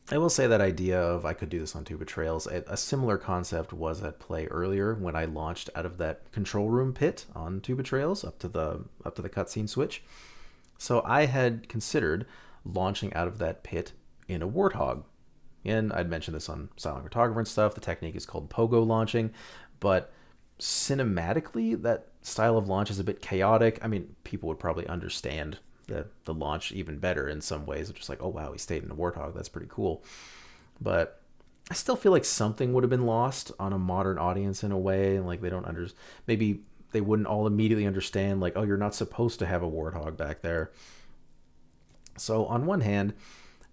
I will say that idea of I could do this on two betrayals, a similar concept was at play earlier when I launched out of that control room pit on two betrayals up to the cutscene switch. So I had considered launching out of that pit in a Warthog. And I'd mentioned this on Silent Photographer and stuff. The technique is called pogo launching, but cinematically, that style of launch is a bit chaotic. I mean, people would probably understand the launch even better in some ways. It's just like, oh wow, he stayed in a warthog. That's pretty cool. But I still feel like something would have been lost on a modern audience in a way. Like they don't maybe they wouldn't all immediately understand like, oh, you're not supposed to have a warthog back there. So on one hand,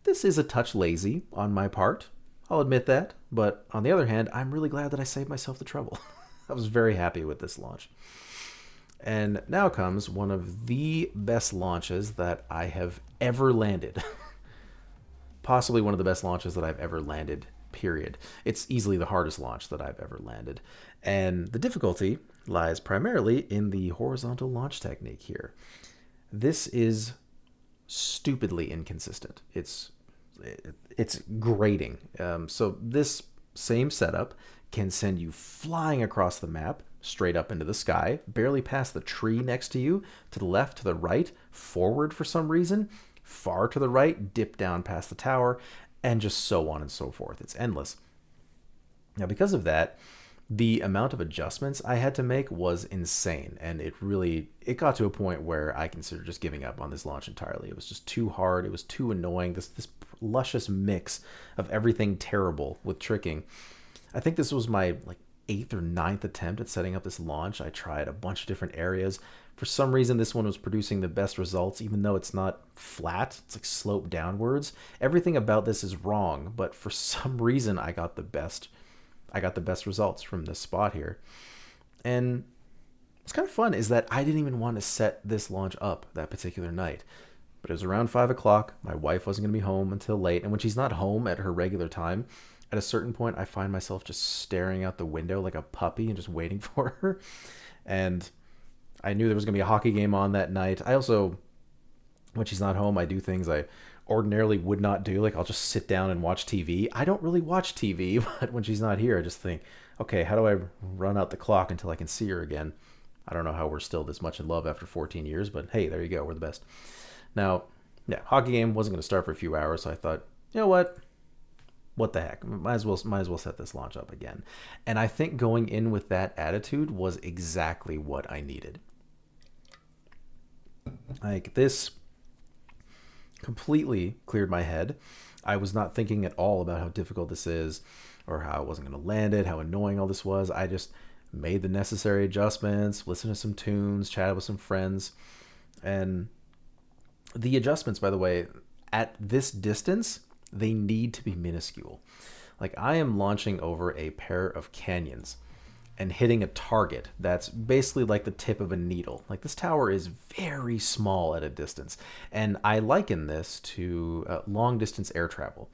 this is a touch lazy on my part. I'll admit that. But on the other hand, I'm really glad that I saved myself the trouble. I was very happy with this launch. And now comes one of the best launches that I have ever landed. Possibly one of the best launches that I've ever landed, period. It's easily the hardest launch that I've ever landed. And the difficulty lies primarily in the horizontal launch technique here. This is stupidly inconsistent. It's grating. So this same setup can send you flying across the map, straight up into the sky, barely past the tree next to you, to the left, to the right, forward for some reason, far to the right, dip down past the tower, and just so on and so forth. It's endless. Now, because of that, the amount of adjustments I had to make was insane, and it got to a point where I considered just giving up on this launch entirely. It was just too hard. It was too annoying. This luscious mix of everything terrible with tricking. I think this was my like 8th or 9th attempt at setting up this launch. I tried a bunch of different areas. For some reason, this one was producing the best results, even though it's not flat. It's like sloped downwards. Everything about this is wrong, but for some reason, I got the best results from this spot here. And what's kind of fun is that I didn't even want to set this launch up that particular night. But it was around 5 o'clock. My wife wasn't going to be home until late. And when she's not home at her regular time, at a certain point, I find myself just staring out the window like a puppy and just waiting for her. And I knew there was going to be a hockey game on that night. I also, when she's not home, I do things I ordinarily would not do. Like I'll just sit down and watch TV. I don't really watch TV, but when she's not here, I just think, okay, how do I run out the clock until I can see her again? I don't know how we're still this much in love after 14 years, but hey, there you go. We're the best. Now, yeah, hockey game wasn't going to start for a few hours, so I thought, you know what the heck? Might as well set this launch up again. And I think going in with that attitude was exactly what I needed. Like this completely cleared my head. I was not thinking at all about how difficult this is or how I wasn't going to land it, how annoying all this was. I just made the necessary adjustments, listened to some tunes, chatted with some friends. And the adjustments, by the way, at this distance, they need to be minuscule. Like I am launching over a pair of canyons and hitting a target that's basically like the tip of a needle. Like this tower is very small at a distance. And I liken this to long distance air travel.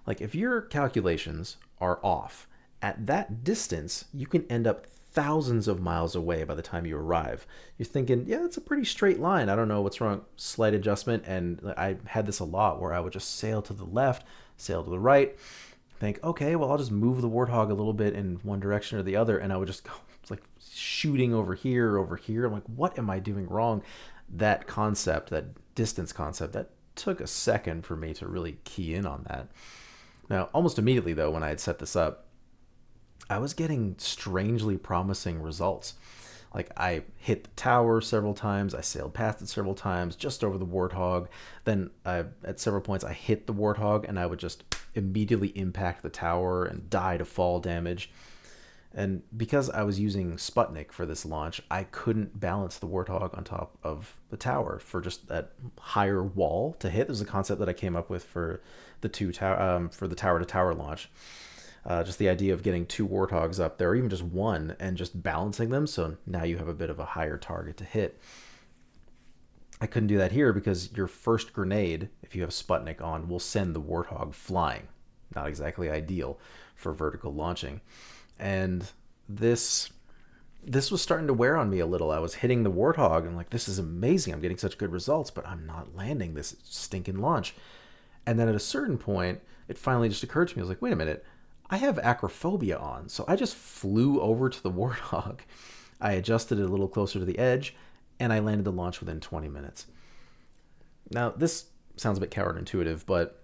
Like if your calculations are off, at that distance, you can end up thousands of miles away by the time you arrive. You're thinking, yeah, it's a pretty straight line. I don't know what's wrong. Slight adjustment. And I had this a lot where I would just sail to the left, sail to the right, think, okay, well, I'll just move the warthog a little bit in one direction or the other. And I would just go, it's like shooting over here, over here. I'm like, what am I doing wrong? That concept, that distance concept, that took a second for me to really key in on that. Now, almost immediately, though, when I had set this up, I was getting strangely promising results. Like I hit the tower several times, I sailed past it several times, just over the warthog. Then at several points I hit the warthog and I would just immediately impact the tower and die to fall damage. And because I was using Sputnik for this launch, I couldn't balance the warthog on top of the tower for just that higher wall to hit. This is a concept that I came up with for the for the tower to tower launch. Just the idea of getting 2 warthogs up there, or even just one, and just balancing them, so now you have a bit of a higher target to hit. I couldn't do that here because your first grenade, if you have Sputnik on, will send the warthog flying. Not exactly ideal for vertical launching. And this was starting to wear on me a little. I was hitting the warthog, and like, this is amazing. I'm getting such good results, but I'm not landing this stinking launch. And then at a certain point, it finally just occurred to me. I was like, wait a minute. I have acrophobia on, so I just flew over to the warthog. I adjusted it a little closer to the edge, and I landed the launch within 20 minutes. Now, this sounds a bit counterintuitive, but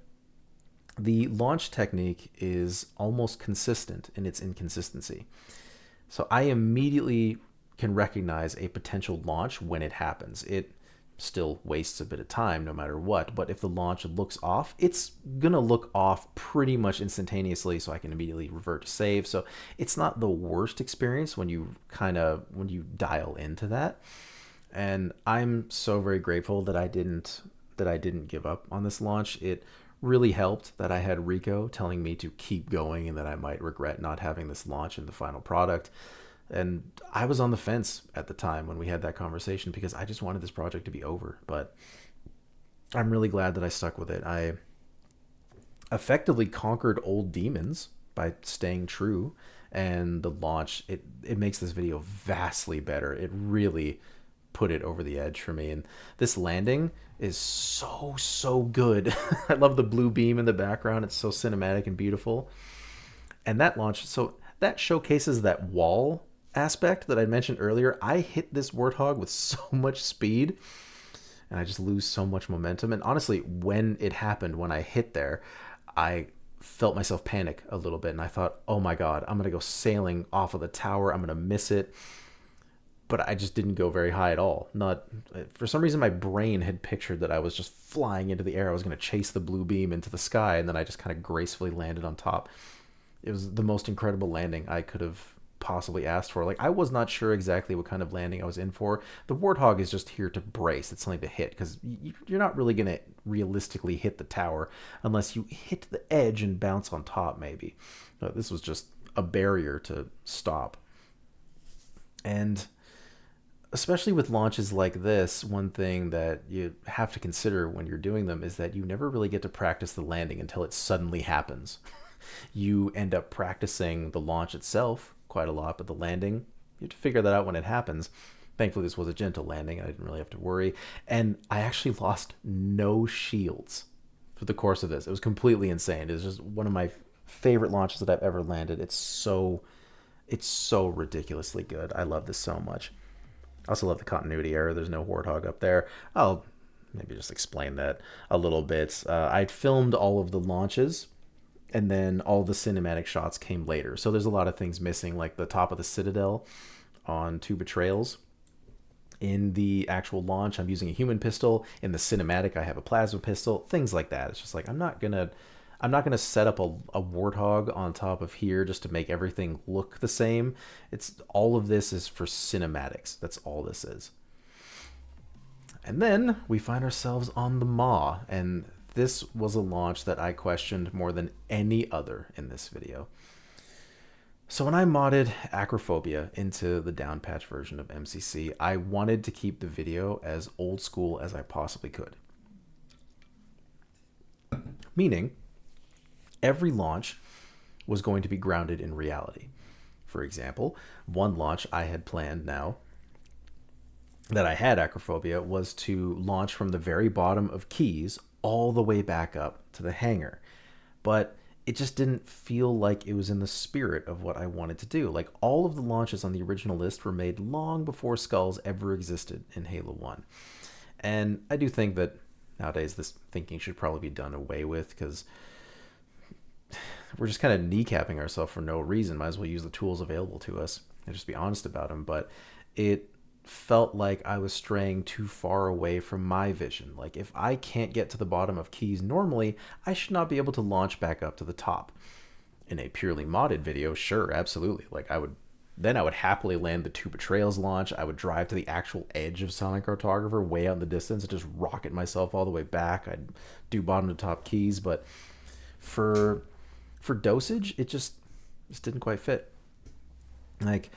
The launch technique is almost consistent in its inconsistency. So I immediately can recognize a potential launch when it happens. It still wastes a bit of time no matter what, but if the launch looks off, it's gonna look off pretty much instantaneously, so I can immediately revert to save. So it's not the worst experience when you dial into that. And I'm so very grateful that I didn't give up on this launch. It really helped that I had Rico telling me to keep going and that I might regret not having this launch in the final product. And I was on the fence at the time when we had that conversation because I just wanted this project to be over. But I'm really glad that I stuck with it. I effectively conquered old demons by staying true. And the launch, it makes this video vastly better. It really put it over the edge for me. And this landing is so good. I love the blue beam in the background. It's so cinematic and beautiful. And that launch, so that showcases that wall aspect that I mentioned earlier. I hit this warthog with so much speed and I just lose so much momentum. And honestly, when it happened, when I hit there, I felt myself panic a little bit and I thought, oh my God, I'm going to go sailing off of the tower. I'm going to miss it. But I just didn't go very high at all. Not for some reason, my brain had pictured that I was just flying into the air. I was going to chase the blue beam into the sky, and then I just kind of gracefully landed on top. It was the most incredible landing I could have possibly asked for. Like, I was not sure exactly what kind of landing I was in for. The Warthog is just here to brace. It's something to hit because you're not really going to realistically hit the tower unless you hit the edge and bounce on top, maybe. This was just a barrier to stop. And especially with launches like this, one thing that you have to consider when you're doing them is that you never really get to practice the landing until it suddenly happens. You end up practicing the launch itself quite a lot, but the landing, you have to figure that out when it happens. Thankfully, this was a gentle landing. I didn't really have to worry. And I actually lost no shields for the course of this. It was completely insane. It was just one of my favorite launches that I've ever landed. It's so ridiculously good. I love this so much. I also love the continuity error. There's no Warthog up there. I'll maybe just explain that a little bit. I filmed all of the launches, and then all the cinematic shots came later. So there's a lot of things missing, like the top of the Citadel on Two Betrayals. In the actual launch, I'm using a human pistol. In the cinematic, I have a plasma pistol. Things like that. It's just like I'm not gonna set up a Warthog on top of here just to make everything look the same. It's all of this is for cinematics. That's all this is. And then we find ourselves on the Maw, and this was a launch that I questioned more than any other in this video. So when I modded Acrophobia into the downpatch version of MCC, I wanted to keep the video as old school as I possibly could. Meaning, every launch was going to be grounded in reality. For example, one launch I had planned now that I had Acrophobia was to launch from the very bottom of Keys all the way back up to the hangar. But it just didn't feel like it was in the spirit of what I wanted to do. Like, all of the launches on the original list were made long before Skulls ever existed in Halo 1. And I do think that nowadays this thinking should probably be done away with, because we're just kind of kneecapping ourselves for no reason. Might as well use the tools available to us and just be honest about them. But it felt like I was straying too far away from my vision. Like, if I can't get to the bottom of Keys normally, I should not be able to launch back up to the top. In a purely modded video, sure, absolutely. Like, I would happily land the Two Betrayals launch. I would drive to the actual edge of Sonic Cartographer way out in the distance and just rocket myself all the way back. I'd do bottom to top Keys, but for Dosage, it just didn't quite fit. Like,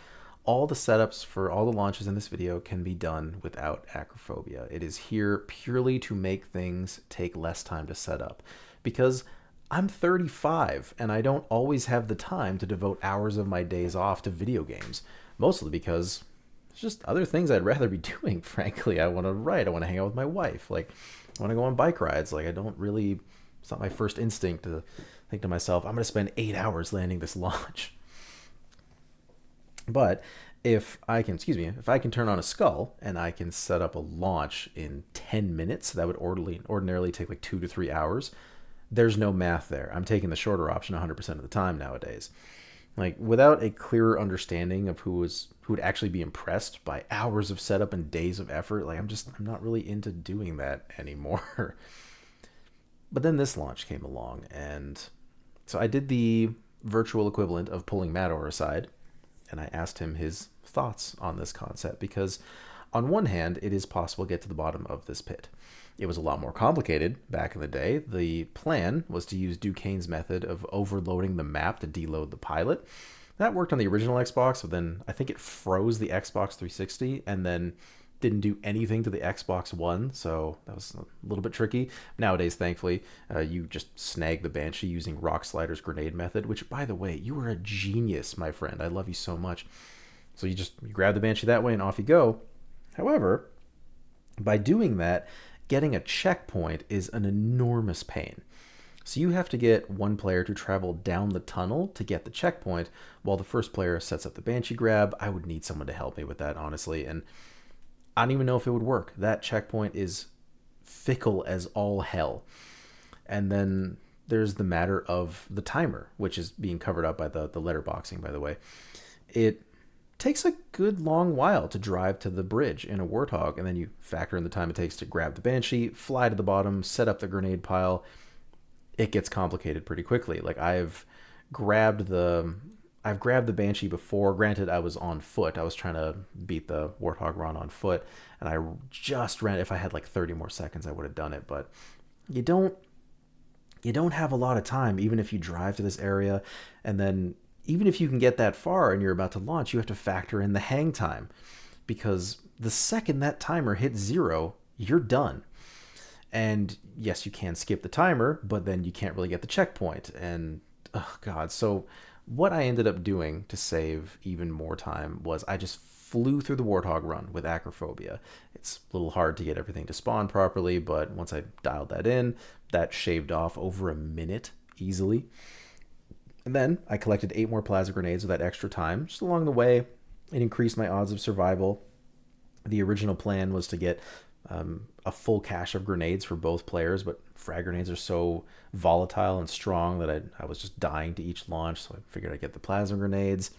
all the setups for all the launches in this video can be done without Acrophobia. It is here purely to make things take less time to set up, because I'm 35 and I don't always have the time to devote hours of my days off to video games, mostly because there's just other things I'd rather be doing, frankly. I want to write, I want to hang out with my wife, like, I want to go on bike rides. Like, it's not my first instinct to think to myself, I'm going to spend 8 hours landing this launch. But if I can turn on a Skull and I can set up a launch in 10 minutes, that would ordinarily take like 2 to 3 hours, there's no math there. I'm taking the shorter option 100% of the time nowadays. Like without a clearer understanding of who would actually be impressed by hours of setup and days of effort, like I'm not really into doing that anymore. But then this launch came along, and so I did the virtual equivalent of pulling Mador aside, and I asked him his thoughts on this concept because, on one hand, it is possible to get to the bottom of this pit. It was a lot more complicated back in the day. The plan was to use Duquesne's method of overloading the map to deload the pilot. That worked on the original Xbox, but then I think it froze the Xbox 360 and then didn't do anything to the Xbox One, so that was a little bit tricky. Nowadays, thankfully, you just snag the Banshee using Rock Slider's grenade method, which, by the way, you are a genius, my friend. I love you so much. So you grab the Banshee that way and off you go. However, by doing that, getting a checkpoint is an enormous pain. So you have to get one player to travel down the tunnel to get the checkpoint, while the first player sets up the Banshee grab. I would need someone to help me with that, honestly, and I don't even know if it would work. That checkpoint is fickle as all hell. And then there's the matter of the timer, which is being covered up by the letterboxing, by the way. It takes a good long while to drive to the bridge in a Warthog, and then you factor in the time it takes to grab the Banshee, fly to the bottom, set up the grenade pile. It gets complicated pretty quickly. Like grabbed the Banshee before. Granted, I was on foot. I was trying to beat the Warthog run on foot, and I just ran. If I had like 30 more seconds, I would have done it. But you don't have a lot of time, even if you drive to this area, and then even if you can get that far and you're about to launch, you have to factor in the hang time, because the second that timer hits 0, you're done. And yes, you can skip the timer, but then you can't really get the checkpoint. And oh god, so what I ended up doing to save even more time was I just flew through the Warthog run with Acrophobia. It's a little hard to get everything to spawn properly, but once I dialed that in, that shaved off over a minute easily. And then I collected 8 more plasma grenades with that extra time. Just along the way, it increased my odds of survival. The original plan was to get a full cache of grenades for both players, but frag grenades are so volatile and strong that I was just dying to each launch, so I figured I'd get the plasma grenades.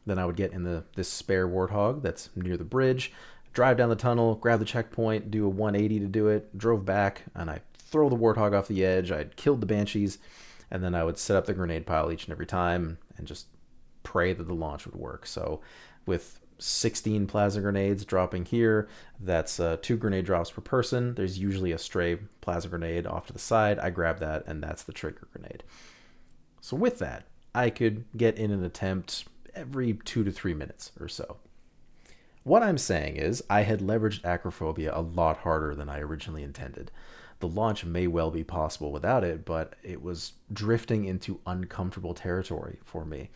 Then I would get in this spare Warthog that's near the bridge, drive down the tunnel, grab the checkpoint, do a 180 to do it, drove back, and I throw the Warthog off the edge. I'd killed the Banshees, and then I would set up the grenade pile each and every time and just pray that the launch would work. So with 16 plasma grenades dropping here, that's 2 grenade drops per person. There's usually a stray plasma grenade off to the side. I grab that, and that's the trigger grenade. So with that, I could get in an attempt every 2 to 3 minutes or so. What I'm saying is I had leveraged Acrophobia a lot harder than I originally intended. The launch may well be possible without it, but it was drifting into uncomfortable territory for me.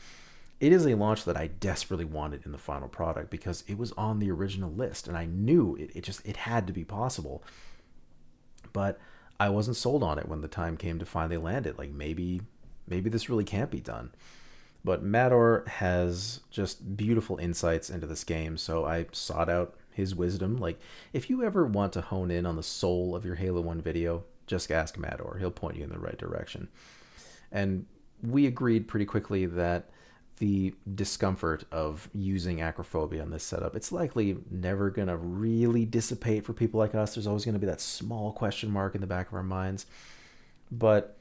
It is a launch that I desperately wanted in the final product because it was on the original list, and I knew it had to be possible. But I wasn't sold on it when the time came to finally land it. Like maybe this really can't be done. But Mador has just beautiful insights into this game, so I sought out his wisdom. Like, if you ever want to hone in on the soul of your Halo 1 video, just ask Mador. He'll point you in the right direction. And we agreed pretty quickly that the discomfort of using Acrophobia in this setup, it's likely never going to really dissipate for people like us. There's always going to be that small question mark in the back of our minds. But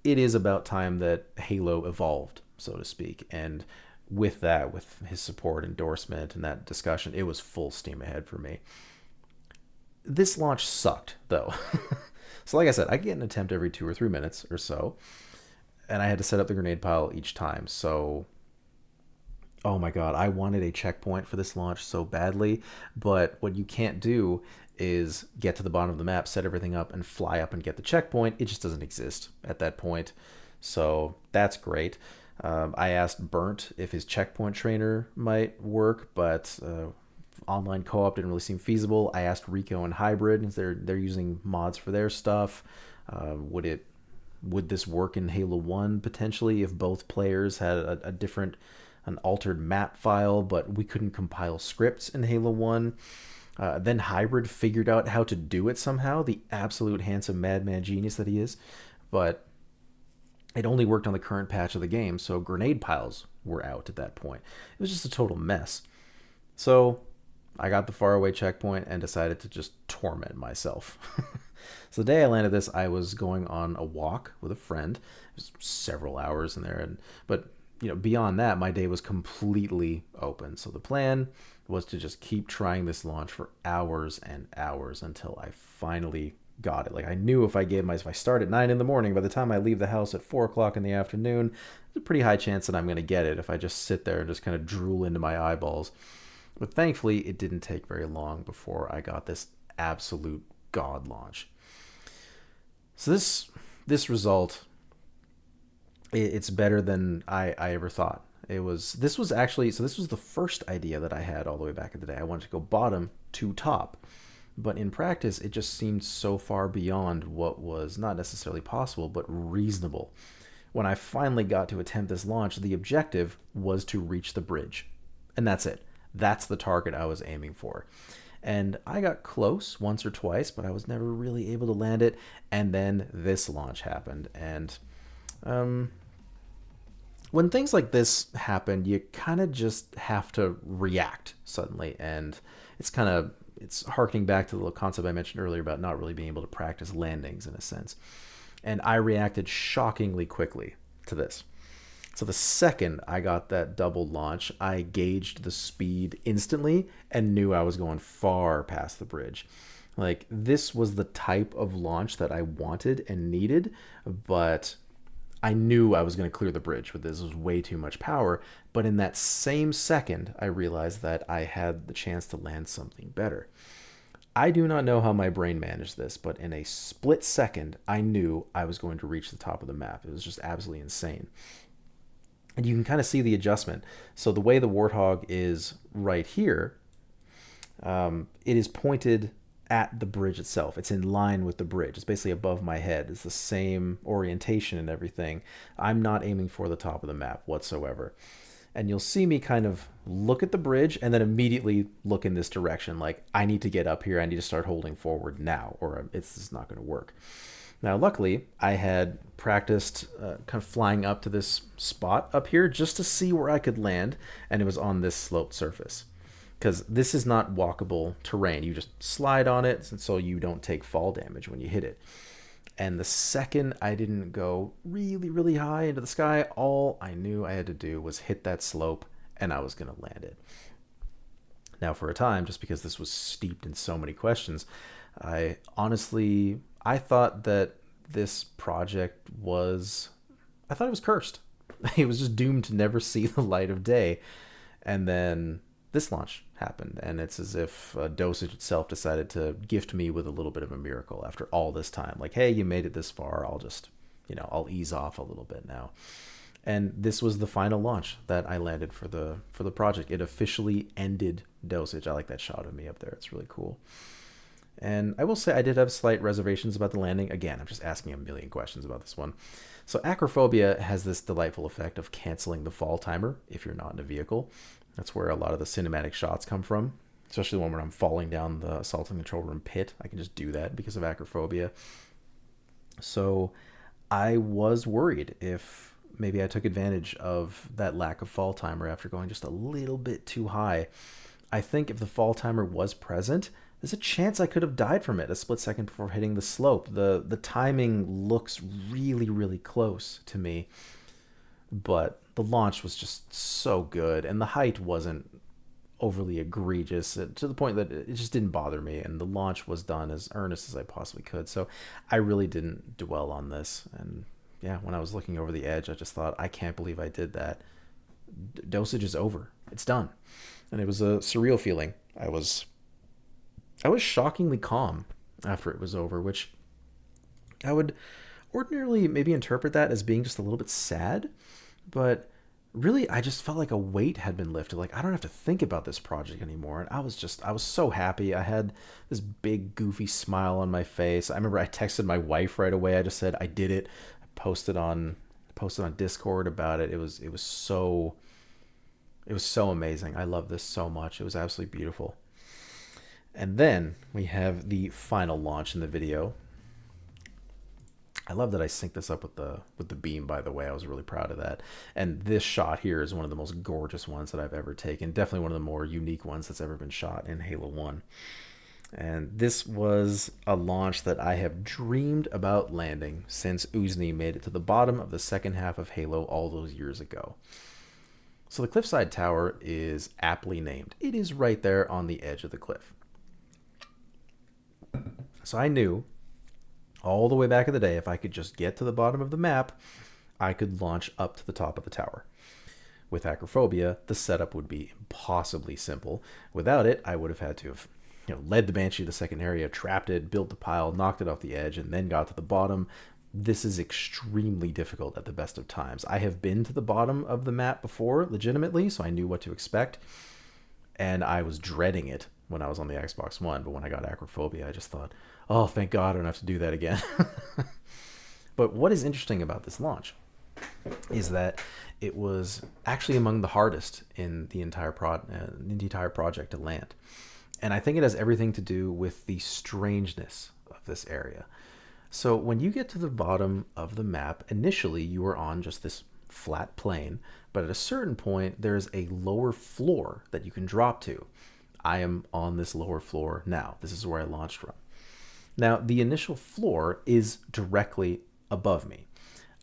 it is about time that Halo evolved, so to speak. And with that, with his support, endorsement, and that discussion, it was full steam ahead for me. This launch sucked, though. So like I said, I get an attempt every 2 or 3 minutes or so, and I had to set up the grenade pile each time. So, oh my god, I wanted a checkpoint for this launch so badly, but what you can't do is get to the bottom of the map, set everything up, and fly up and get the checkpoint. It just doesn't exist at that point. So that's great. I asked Burnt if his checkpoint trainer might work, but online co-op didn't really seem feasible. I asked Rico and Hybrid, as they're using mods for their stuff. Would this work in Halo 1 potentially if both players had an altered map file, but we couldn't compile scripts in Halo 1? Then Hybrid figured out how to do it somehow, the absolute handsome madman genius that he is. But It only worked on the current patch of the game, so grenade piles were out at that point. It was just a total mess. So I got the faraway checkpoint and decided to just torment myself. So the day I landed this, I was going on a walk with a friend. It was several hours in there, but beyond that, my day was completely open. So the plan was to just keep trying this launch for hours and hours until I finally got it. Like I knew if I start at 9 in the morning, by the time I leave the house at 4 o'clock in the afternoon, there's a pretty high chance that I'm going to get it if I just sit there and just kind of drool into my eyeballs. But thankfully, it didn't take very long before I got this absolute god launch. So this result, it's better than I ever thought. This was the first idea that I had all the way back in the day. I wanted to go bottom to top. But in practice, it just seemed so far beyond what was not necessarily possible, but reasonable. When I finally got to attempt this launch, the objective was to reach the bridge. And that's it. That's the target I was aiming for. And I got close once or twice, but I was never really able to land it. And then this launch happened. And when things like this happen, you kind of just have to react suddenly. And it's harkening back to the little concept I mentioned earlier about not really being able to practice landings in a sense. And I reacted shockingly quickly to this. So the second I got that double launch, I gauged the speed instantly and knew I was going far past the bridge. Like, this was the type of launch that I wanted and needed, but I knew I was going to clear the bridge, but this was way too much power. But in that same second, I realized that I had the chance to land something better. I do not know how my brain managed this, but in a split second, I knew I was going to reach the top of the map. It was just absolutely insane. And you can kind of see the adjustment. So the way the Warthog is right here, it is pointed at the bridge itself. It's in line with the bridge. It's basically above my head. It's the same orientation and everything. I'm not aiming for the top of the map whatsoever. And you'll see me kind of look at the bridge and then immediately look in this direction. Like, I need to get up here. I need to start holding forward now, or it's just not going to work. Now, luckily, I had practiced kind of flying up to this spot up here just to see where I could land, and it was on this sloped surface. Because this is not walkable terrain. You just slide on it, and so you don't take fall damage when you hit it. And the second I didn't go really, really high into the sky, all I knew I had to do was hit that slope, and I was going to land it. Now, for a time, just because this was steeped in so many questions, I thought that this project was cursed. It was just doomed to never see the light of day. And then this launch happened, and it's as if Dosage itself decided to gift me with a little bit of a miracle after all this time. Like, hey, you made it this far. I'll just, I'll ease off a little bit now. And this was the final launch that I landed for the project. It officially ended Dosage. I like that shot of me up there. It's really cool. And I will say I did have slight reservations about the landing. Again, I'm just asking a million questions about this one. So acrophobia has this delightful effect of canceling the fall timer if you're not in a vehicle. That's where a lot of the cinematic shots come from, especially the one where I'm falling down the assault and control room pit. I can just do that because of acrophobia. So I was worried if maybe I took advantage of that lack of fall timer after going just a little bit too high. I think if the fall timer was present, there's a chance I could have died from it a split second before hitting the slope. The timing looks really, really close to me, but the launch was just so good, and the height wasn't overly egregious to the point that it just didn't bother me, and the launch was done as earnest as I possibly could. So I really didn't dwell on this. And yeah, when I was looking over the edge, I just thought, I can't believe I did that. Dosage is over. It's done. And it was a surreal feeling. I was shockingly calm after it was over, which I would ordinarily maybe interpret that as being just a little bit sad, but really I just felt like a weight had been lifted. Like, I don't have to think about this project anymore. And I was so happy. I had this big goofy smile on my face. I remember I texted my wife right away. I just said I did it. I posted on Discord about it. It was so amazing. I love this so much. It was absolutely beautiful. And then we have the final launch in the video. I love that I synced this up with the beam, by the way. I was really proud of that. And this shot here is one of the most gorgeous ones that I've ever taken. Definitely one of the more unique ones that's ever been shot in Halo 1. And this was a launch that I have dreamed about landing since Uzni made it to the bottom of the second half of Halo all those years ago. So the cliffside tower is aptly named. It is right there on the edge of the cliff. So I knew all the way back in the day, if I could just get to the bottom of the map, I could launch up to the top of the tower. With acrophobia, the setup would be impossibly simple. Without it, I would have had to have led the Banshee to the second area, trapped it, built the pile, knocked it off the edge, and then got to the bottom. This is extremely difficult at the best of times. I have been to the bottom of the map before, legitimately, so I knew what to expect, and I was dreading it when I was on the Xbox One, but when I got acrophobia, I just thought, oh, thank God I don't have to do that again. But what is interesting about this launch is that it was actually among the hardest in the entire project to land. And I think it has everything to do with the strangeness of this area. So when you get to the bottom of the map, initially you are on just this flat plane, but at a certain point there's a lower floor that you can drop to. I am on this lower floor now. This is where I launched from. Now, the initial floor is directly above me.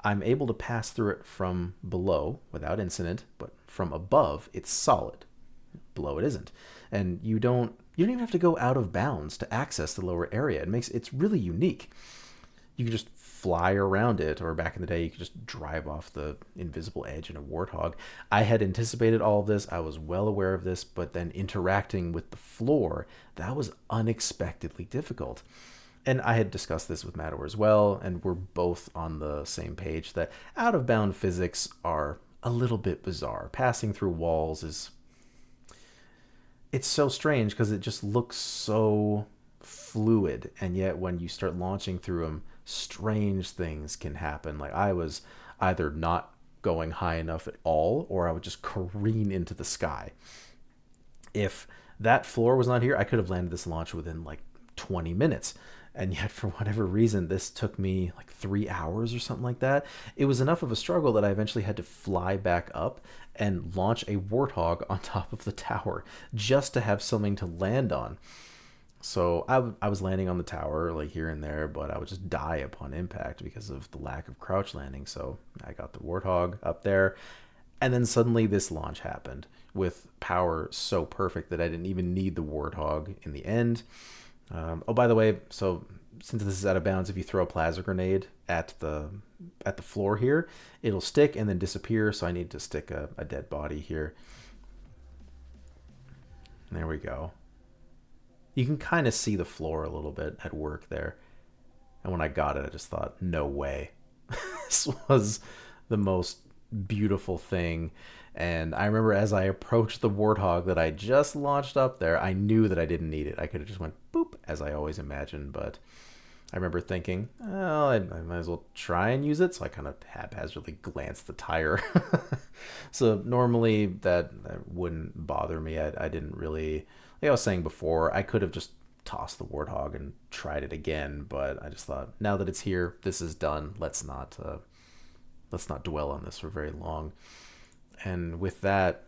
I'm able to pass through it from below without incident, but from above, it's solid. Below it isn't. And you don't even have to go out of bounds to access the lower area. It's really unique. You can just fly around it, or back in the day, you could just drive off the invisible edge in a Warthog. I had anticipated all of this. I was well aware of this, but then interacting with the floor, that was unexpectedly difficult. And I had discussed this with Matador as well, and we're both on the same page that out-of-bound physics are a little bit bizarre. Passing through walls it's so strange because it just looks so fluid, and yet when you start launching through them, strange things can happen. Like, I was either not going high enough at all, or I would just careen into the sky. If that floor was not here, I could have landed this launch within like 20 minutes. And yet, for whatever reason, this took me like 3 hours or something like that. It was enough of a struggle that I eventually had to fly back up and launch a Warthog on top of the tower just to have something to land on. So I was landing on the tower like here and there, but I would just die upon impact because of the lack of crouch landing. So I got the Warthog up there, and then suddenly this launch happened with power so perfect that I didn't even need the Warthog in the end. Oh, by the way, so since this is out of bounds, if you throw a plasma grenade at the floor here, it'll stick and then disappear. So I need to stick a dead body here. There we go. You can kind of see the floor a little bit at work there. And when I got it, I just thought, no way. This was the most beautiful thing. And I remember as I approached the Warthog that I just launched up there, I knew that I didn't need it. I could have just went boop, as I always imagined, but I remember thinking, well, I might as well try and use it. So I kind of haphazardly glanced the tire. So normally that wouldn't bother me. I didn't really, like I was saying before, I could have just tossed the Warthog and tried it again, but I just thought, now that it's here, this is done. Let's not dwell on this for very long. And with that,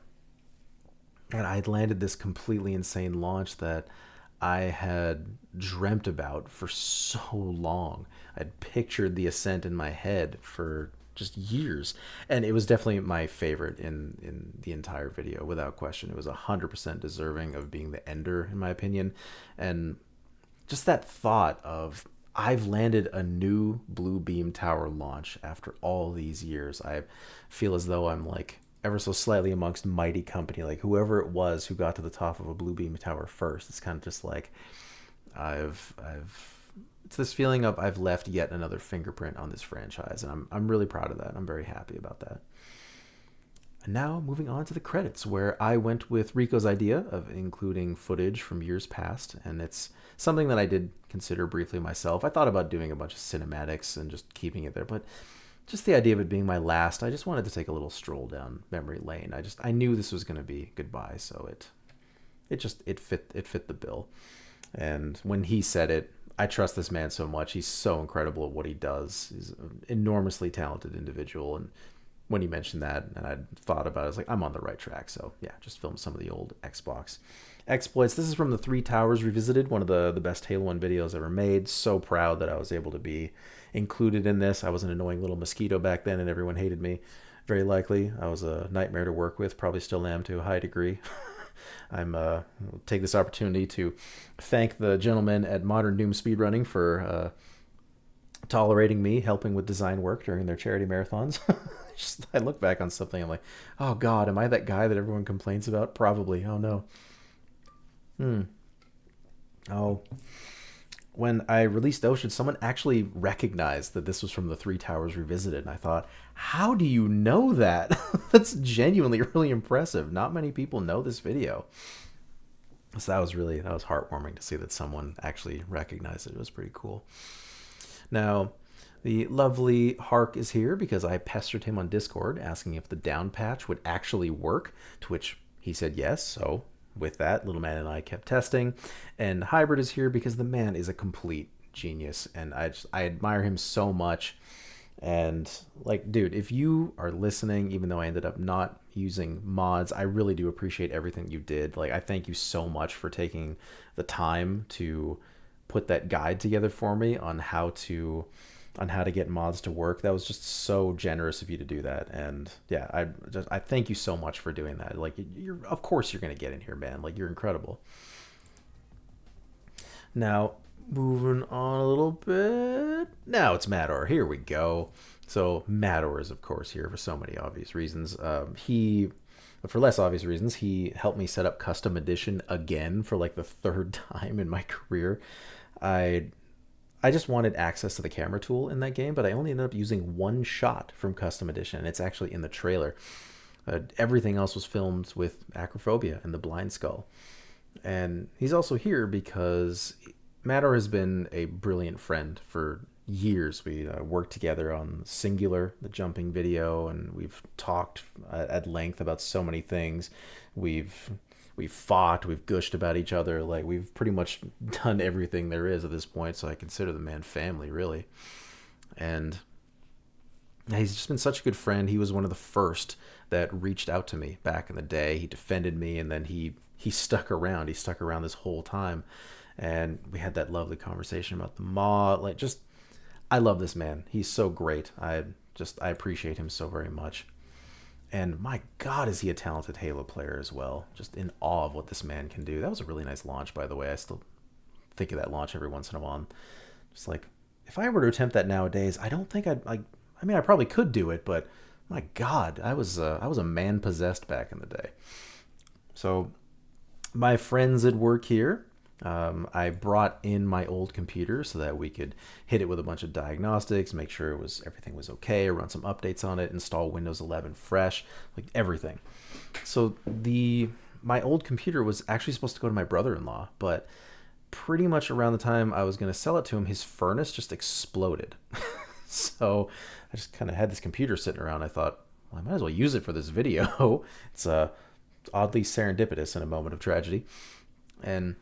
and I'd landed this completely insane launch that I had dreamt about for so long. I'd pictured the ascent in my head for just years, and it was definitely my favorite in the entire video, without question. It was 100% deserving of being the ender, in my opinion. And just that thought of, I've landed a new blue beam tower launch after all these years. I feel as though I'm like ever so slightly amongst mighty company, like whoever it was who got to the top of a blue beam tower first. It's kind of just like it's this feeling of I've left yet another fingerprint on this franchise, and I'm really proud of that. I'm very happy about that. And now moving on to the credits, where I went with Rico's idea of including footage from years past, and it's something that I did consider briefly myself. I thought about doing a bunch of cinematics and just keeping it there, but just the idea of it being my last, I just wanted to take a little stroll down memory lane. I knew this was going to be goodbye, so it fit the bill. And when he said it, I trust this man so much. He's so incredible at what he does. He's an enormously talented individual. And when you mentioned that, and I thought about it, I was like, I'm on the right track. So yeah, just film some of the old Xbox exploits. This is from the Three Towers Revisited, one of the best Halo 1 videos ever made. So proud that I was able to be included in this. I was an annoying little mosquito back then, and everyone hated me. Very likely. I was a nightmare to work with, probably still am to a high degree. I'm take this opportunity to thank the gentlemen at Modern Doom Speedrunning for tolerating me helping with design work during their charity marathons. I look back on something, I'm like, oh God, am I that guy that everyone complains about? Probably. Oh no. Oh, when I released DOSAGE, someone actually recognized that this was from the Three Towers Revisited, and I thought, how do you know that? That's genuinely really impressive. Not many people know this video. So that was heartwarming to see that someone actually recognized it. It was pretty cool. Now, the lovely Hark is here because I pestered him on Discord asking if the down patch would actually work, to which he said yes, so with that, Little Man and I kept testing. And Hybrid is here because the man is a complete genius, and I admire him so much. And like, dude, if you are listening, even though I ended up not using mods, I really do appreciate everything you did. Like, I thank you so much for taking the time to put that guide together for me on how to get mods to work. That was just so generous of you to do that. And yeah, I thank you so much for doing that. Like, you're of course you're gonna get in here, man. Like, you're incredible. Now, moving on a little bit. Now it's Mador. Here we go. So Mador is of course here for so many obvious reasons. But for less obvious reasons, he helped me set up custom edition again for like the third time in my career. I just wanted access to the camera tool in that game, but I only ended up using one shot from custom edition, and it's actually in the trailer. Everything else was filmed with Acrophobia and the Blind Skull. And he's also here because Mador has been a brilliant friend for years. We worked together on Singular, the jumping video, and we've talked at length about so many things. We've fought, we've gushed about each other. Like, we've pretty much done everything there is at this point, so I consider the man family, really. And he's just been such a good friend. He was one of the first that reached out to me back in the day. He defended me, and then he stuck around. He stuck around this whole time. And we had that lovely conversation about the mod. Like, just, I love this man. He's so great. I appreciate him so very much. And my God, is he a talented Halo player as well. Just in awe of what this man can do. That was a really nice launch, by the way. I still think of that launch every once in a while. Just like, if I were to attempt that nowadays, I don't think I mean, I probably could do it, but my God, I was a man possessed back in the day. So my friends at work here, I brought in my old computer so that we could hit it with a bunch of diagnostics, make sure everything was okay, run some updates on it, install Windows 11 fresh, like everything. So my old computer was actually supposed to go to my brother-in-law, but pretty much around the time I was going to sell it to him, his furnace just exploded. So I just kind of had this computer sitting around. I thought, well, I might as well use it for this video. It's oddly serendipitous in a moment of tragedy. And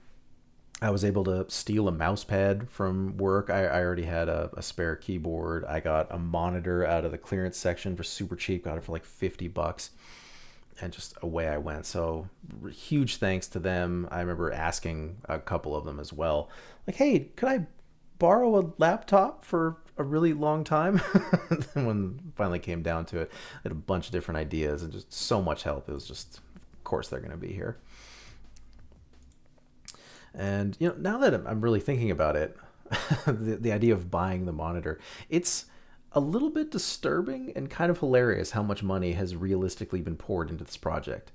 I was able to steal a mouse pad from work. I already had a spare keyboard. I got a monitor out of the clearance section for super cheap. Got it for like $50. And just away I went. So huge thanks to them. I remember asking a couple of them as well. Like, hey, could I borrow a laptop for a really long time? And then when it finally came down to it, I had a bunch of different ideas and just so much help. It was just, of course they're going to be here. And, you know, now that I'm really thinking about it, the idea of buying the monitor, it's a little bit disturbing and kind of hilarious how much money has realistically been poured into this project.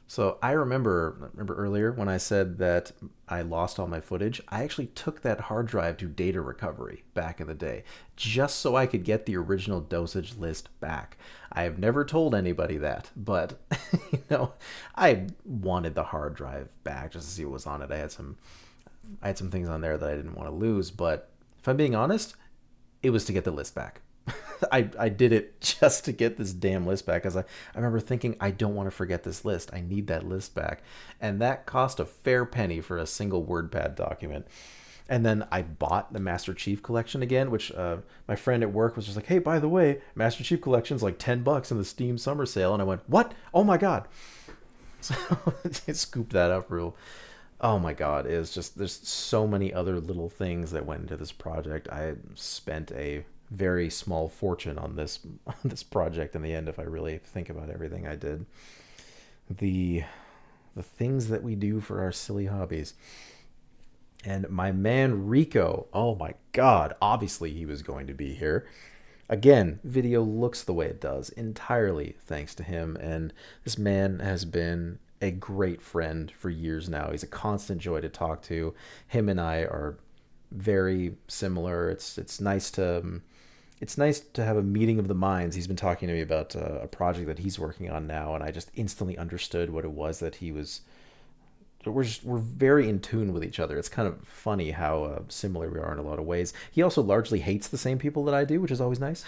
So I remember earlier when I said that I lost all my footage, I actually took that hard drive to data recovery back in the day, just so I could get the original dosage list back. I have never told anybody that, but you know, I wanted the hard drive back just to see what was on it. I had some things on there that I didn't want to lose, but if I'm being honest, it was to get the list back. I did it just to get this damn list back, because I remember thinking, I don't want to forget this list. I need that list back. And that cost a fair penny for a single WordPad document. And then I bought the Master Chief Collection again, which my friend at work was just like, "Hey, by the way, Master Chief Collection's like $10 in the Steam summer sale." And I went, "What? Oh my god!" So I scooped that up real. Oh my god, it's just there's so many other little things that went into this project. I spent a very small fortune on this project in the end. If I really think about everything I did, the the things that we do for our silly hobbies. And my man Rico, oh my god, obviously he was going to be here. Again, video looks the way it does entirely thanks to him. And this man has been a great friend for years now. He's a constant joy to talk to. Him and I are very similar. It's nice to have a meeting of the minds. He's been talking to me about a project that he's working on now, and I just instantly understood what it was that he was. We're very in tune with each other. It's kind of funny how similar we are in a lot of ways. He also largely hates the same people that I do, which is always nice.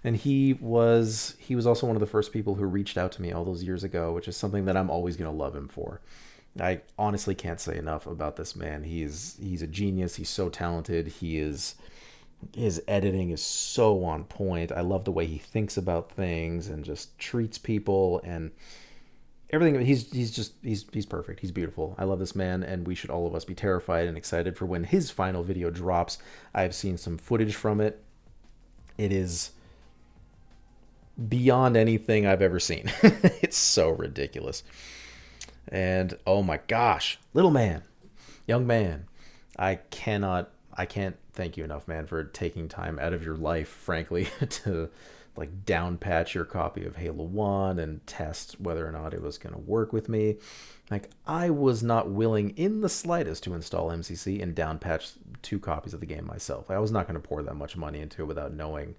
And he was also one of the first people who reached out to me all those years ago, which is something that I'm always going to love him for. I honestly can't say enough about this man. He's a genius. He's so talented. His editing is so on point. I love the way he thinks about things and just treats people and everything. He's perfect. He's beautiful. I love this man, and we should all of us be terrified and excited for when his final video drops. I have seen some footage from it. It is beyond anything I've ever seen. It's so ridiculous. And oh my gosh, little man, young man, I can't thank you enough, man, for taking time out of your life, frankly, to like down patch your copy of Halo 1 and test whether or not it was going to work with me. Like, I was not willing in the slightest to install MCC and down patch 2 copies of the game myself. I was not going to pour that much money into it without knowing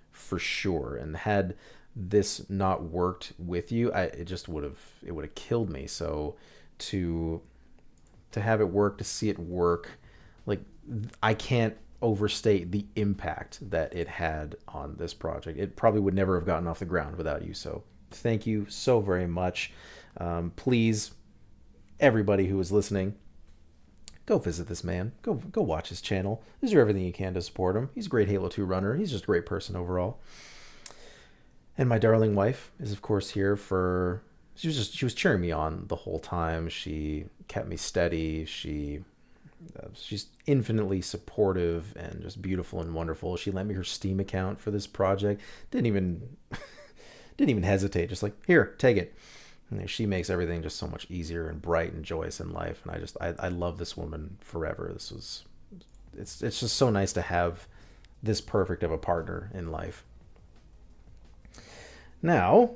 for sure. And had this not worked with you, it would have killed me. So to have it work, to see it work, like, I can't overstate the impact that it had on this project. It probably would never have gotten off the ground without you. So thank you so very much. Please, everybody who is listening, go visit this man. Go watch his channel. Do everything you can to support him. He's a great Halo 2 runner. He's just a great person overall. And my darling wife is, of course, here for. She was cheering me on the whole time. She kept me steady. She's infinitely supportive and just beautiful and wonderful. She lent me her Steam account for this project. Didn't even hesitate. Just like, here, take it. And she makes everything just so much easier and bright and joyous in life. And I love this woman forever. It's just so nice to have this perfect of a partner in life. Now,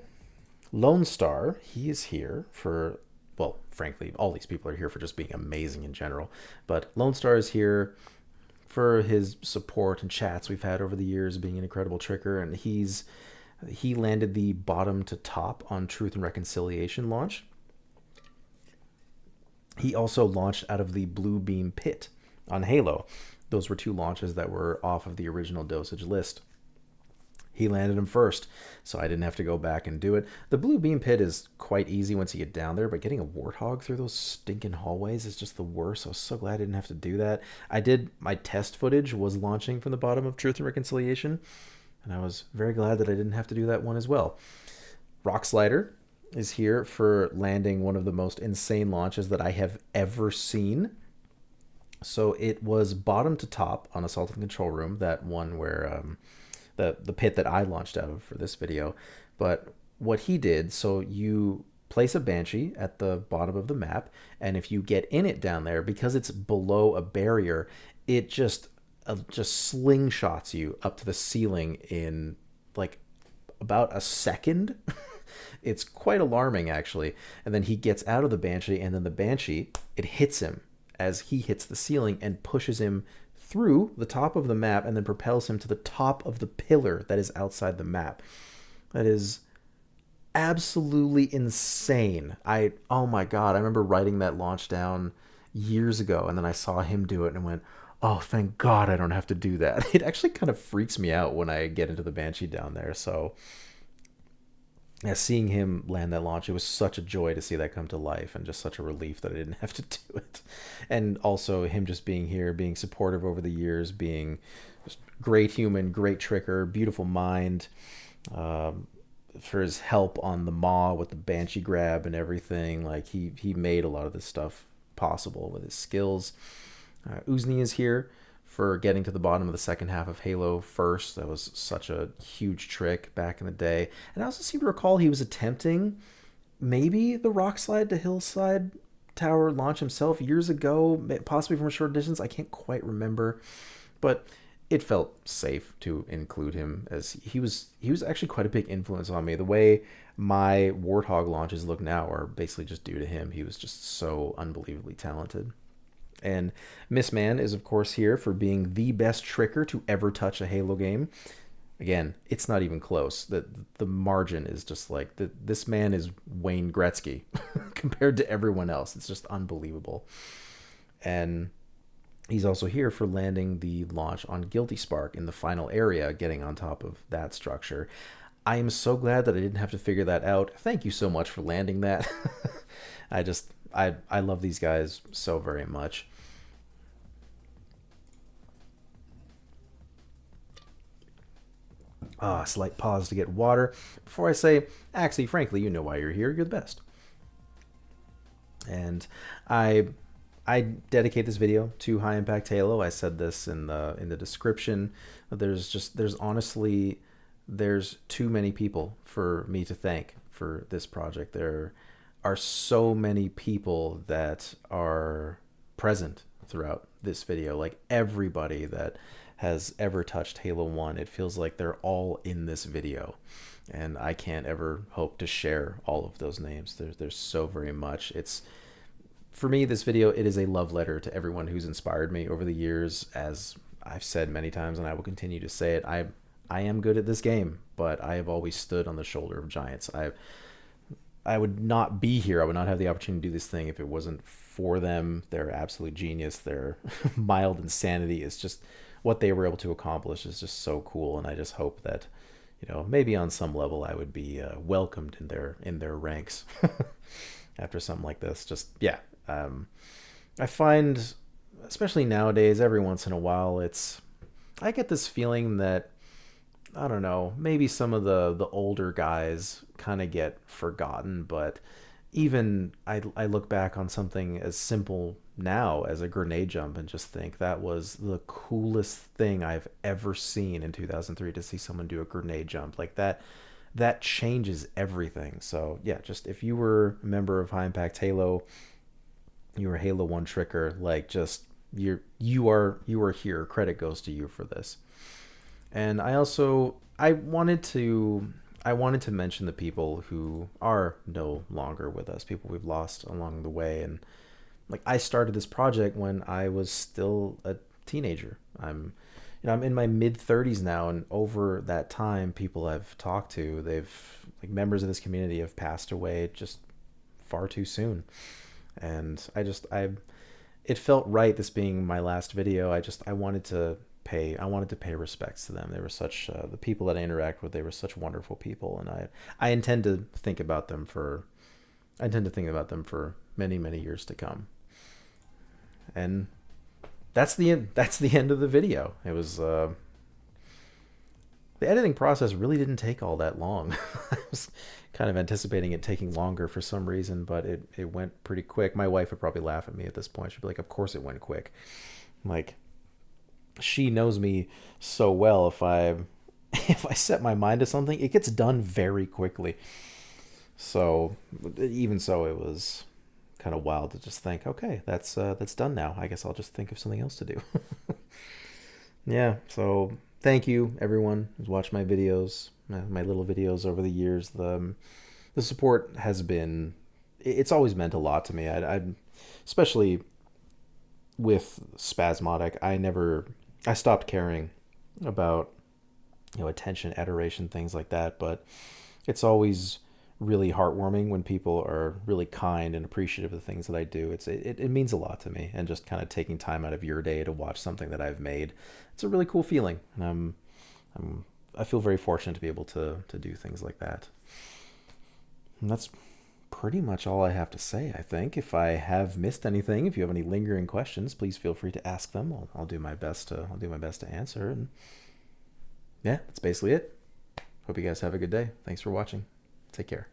Lone Star, he is here for, well, frankly, all these people are here for just being amazing in general. But Lone Star is here for his support and chats we've had over the years, being an incredible tricker. And he landed the bottom to top on Truth and Reconciliation launch. He also launched out of the Blue Beam Pit on Halo. Those were 2 launches that were off of the original dosage list. He landed him first, so I didn't have to go back and do it. The Blue Beam Pit is quite easy once you get down there, but getting a warthog through those stinking hallways is just the worst. I was so glad I didn't have to do that. My test footage was launching from the bottom of Truth and Reconciliation, and I was very glad that I didn't have to do that one as well. Rock Slider is here for landing one of the most insane launches that I have ever seen. So it was bottom to top on Assault and Control Room, that one where the pit that I launched out of for this video. But what he did, so you place a Banshee at the bottom of the map, and if you get in it down there, because it's below a barrier, it just slingshots you up to the ceiling in like about a second. It's quite alarming, actually. And then he gets out of the Banshee, and then the Banshee, it hits him as he hits the ceiling and pushes him through the top of the map and then propels him to the top of the pillar that is outside the map. That is absolutely insane. Oh my god, I remember writing that launch down years ago, and then I saw him do it and went, oh, thank god I don't have to do that. It actually kind of freaks me out when I get into the Banshee down there. So Yeah, seeing him land that launch, it was such a joy to see that come to life, and just such a relief that I didn't have to do it. And also him just being here, being supportive over the years, being just great human, great tricker, beautiful mind, um, for his help on the Maw with the Banshee grab and everything. Like he made a lot of this stuff possible with his skills. Uzni is here for getting to the bottom of the second half of Halo first. That was such a huge trick back in the day. And I also seem to recall he was attempting maybe the rock slide to hillside tower launch himself years ago, possibly from a short distance. I can't quite remember, but it felt safe to include him, as he was actually quite a big influence on me. The way my Warthog launches look now are basically just due to him. He was just so unbelievably talented. And Miss Man is, of course, here for being the best tricker to ever touch a Halo game. Again, it's not even close. The margin is just like this man is Wayne Gretzky compared to everyone else. It's just unbelievable. And he's also here for landing the launch on Guilty Spark in the final area, getting on top of that structure. I am so glad that I didn't have to figure that out. Thank you so much for landing that. I love these guys so very much. Slight pause to get water before I say, actually, frankly, you know why you're here. You're the best. And I I dedicate this video to High Impact Halo. I said this in the description. There's honestly there's too many people for me to thank for this project. There are so many people that are present throughout this video. Like everybody that has ever touched Halo 1, it feels like they're all in this video. And I can't ever hope to share all of those names. There's so very much. It's for me, this video, it is a love letter to everyone who's inspired me over the years. As I've said many times, and I will continue to say it, I am good at this game, but I have always stood on the shoulder of giants. I would not be here. I would not have the opportunity to do this thing if it wasn't for them. They're absolute genius. Their mild insanity is just what they were able to accomplish is just so cool. And I just hope that, maybe on some level I would be welcomed in their ranks after something like this. Just yeah, I find, especially nowadays, every once in a while, I get this feeling that I don't know, maybe some of the older guys kind of get forgotten, but even I look back on something as simple now as a grenade jump and just think that was the coolest thing I've ever seen in 2003, to see someone do a grenade jump like that changes everything. So yeah, just if you were a member of High Impact Halo, you were a Halo 1 tricker, like just you are here. Credit goes to you for this. And I wanted to mention the people who are no longer with us, people we've lost along the way. And like I started this project when I was still a teenager. I'm in my mid 30s now, and over that time, people I've talked to, like members of this community have passed away just far too soon. And it felt right, this being my last video. I wanted to pay respects to them. They were such the people that I interact with. They were such wonderful people, and I intend to think about them for many, many years to come. And that's the end of the video. It was the editing process really didn't take all that long. I was kind of anticipating it taking longer for some reason, but it went pretty quick. My wife would probably laugh at me at this point. She'd be like, "Of course it went quick." Like, she knows me so well. If I set my mind to something, it gets done very quickly. So even so, it was kind of wild to just think, okay, that's done now. I guess I'll just think of something else to do. Yeah. So thank you everyone who's watched my videos, my little videos over the years. The support has been, it's always meant a lot to me. I especially with Spasmodic, I stopped caring about attention, adoration, things like that. But it's always really heartwarming when people are really kind and appreciative of the things that I do. It means a lot to me, and just kind of taking time out of your day to watch something that I've made, it's a really cool feeling. And I feel very fortunate to be able to do things like that. And that's pretty much all I have to say, I think. If I have missed anything, if you have any lingering questions, please feel free to ask them. I'll do my best to answer. And yeah, that's basically it. Hope you guys have a good day. Thanks for watching. Take care.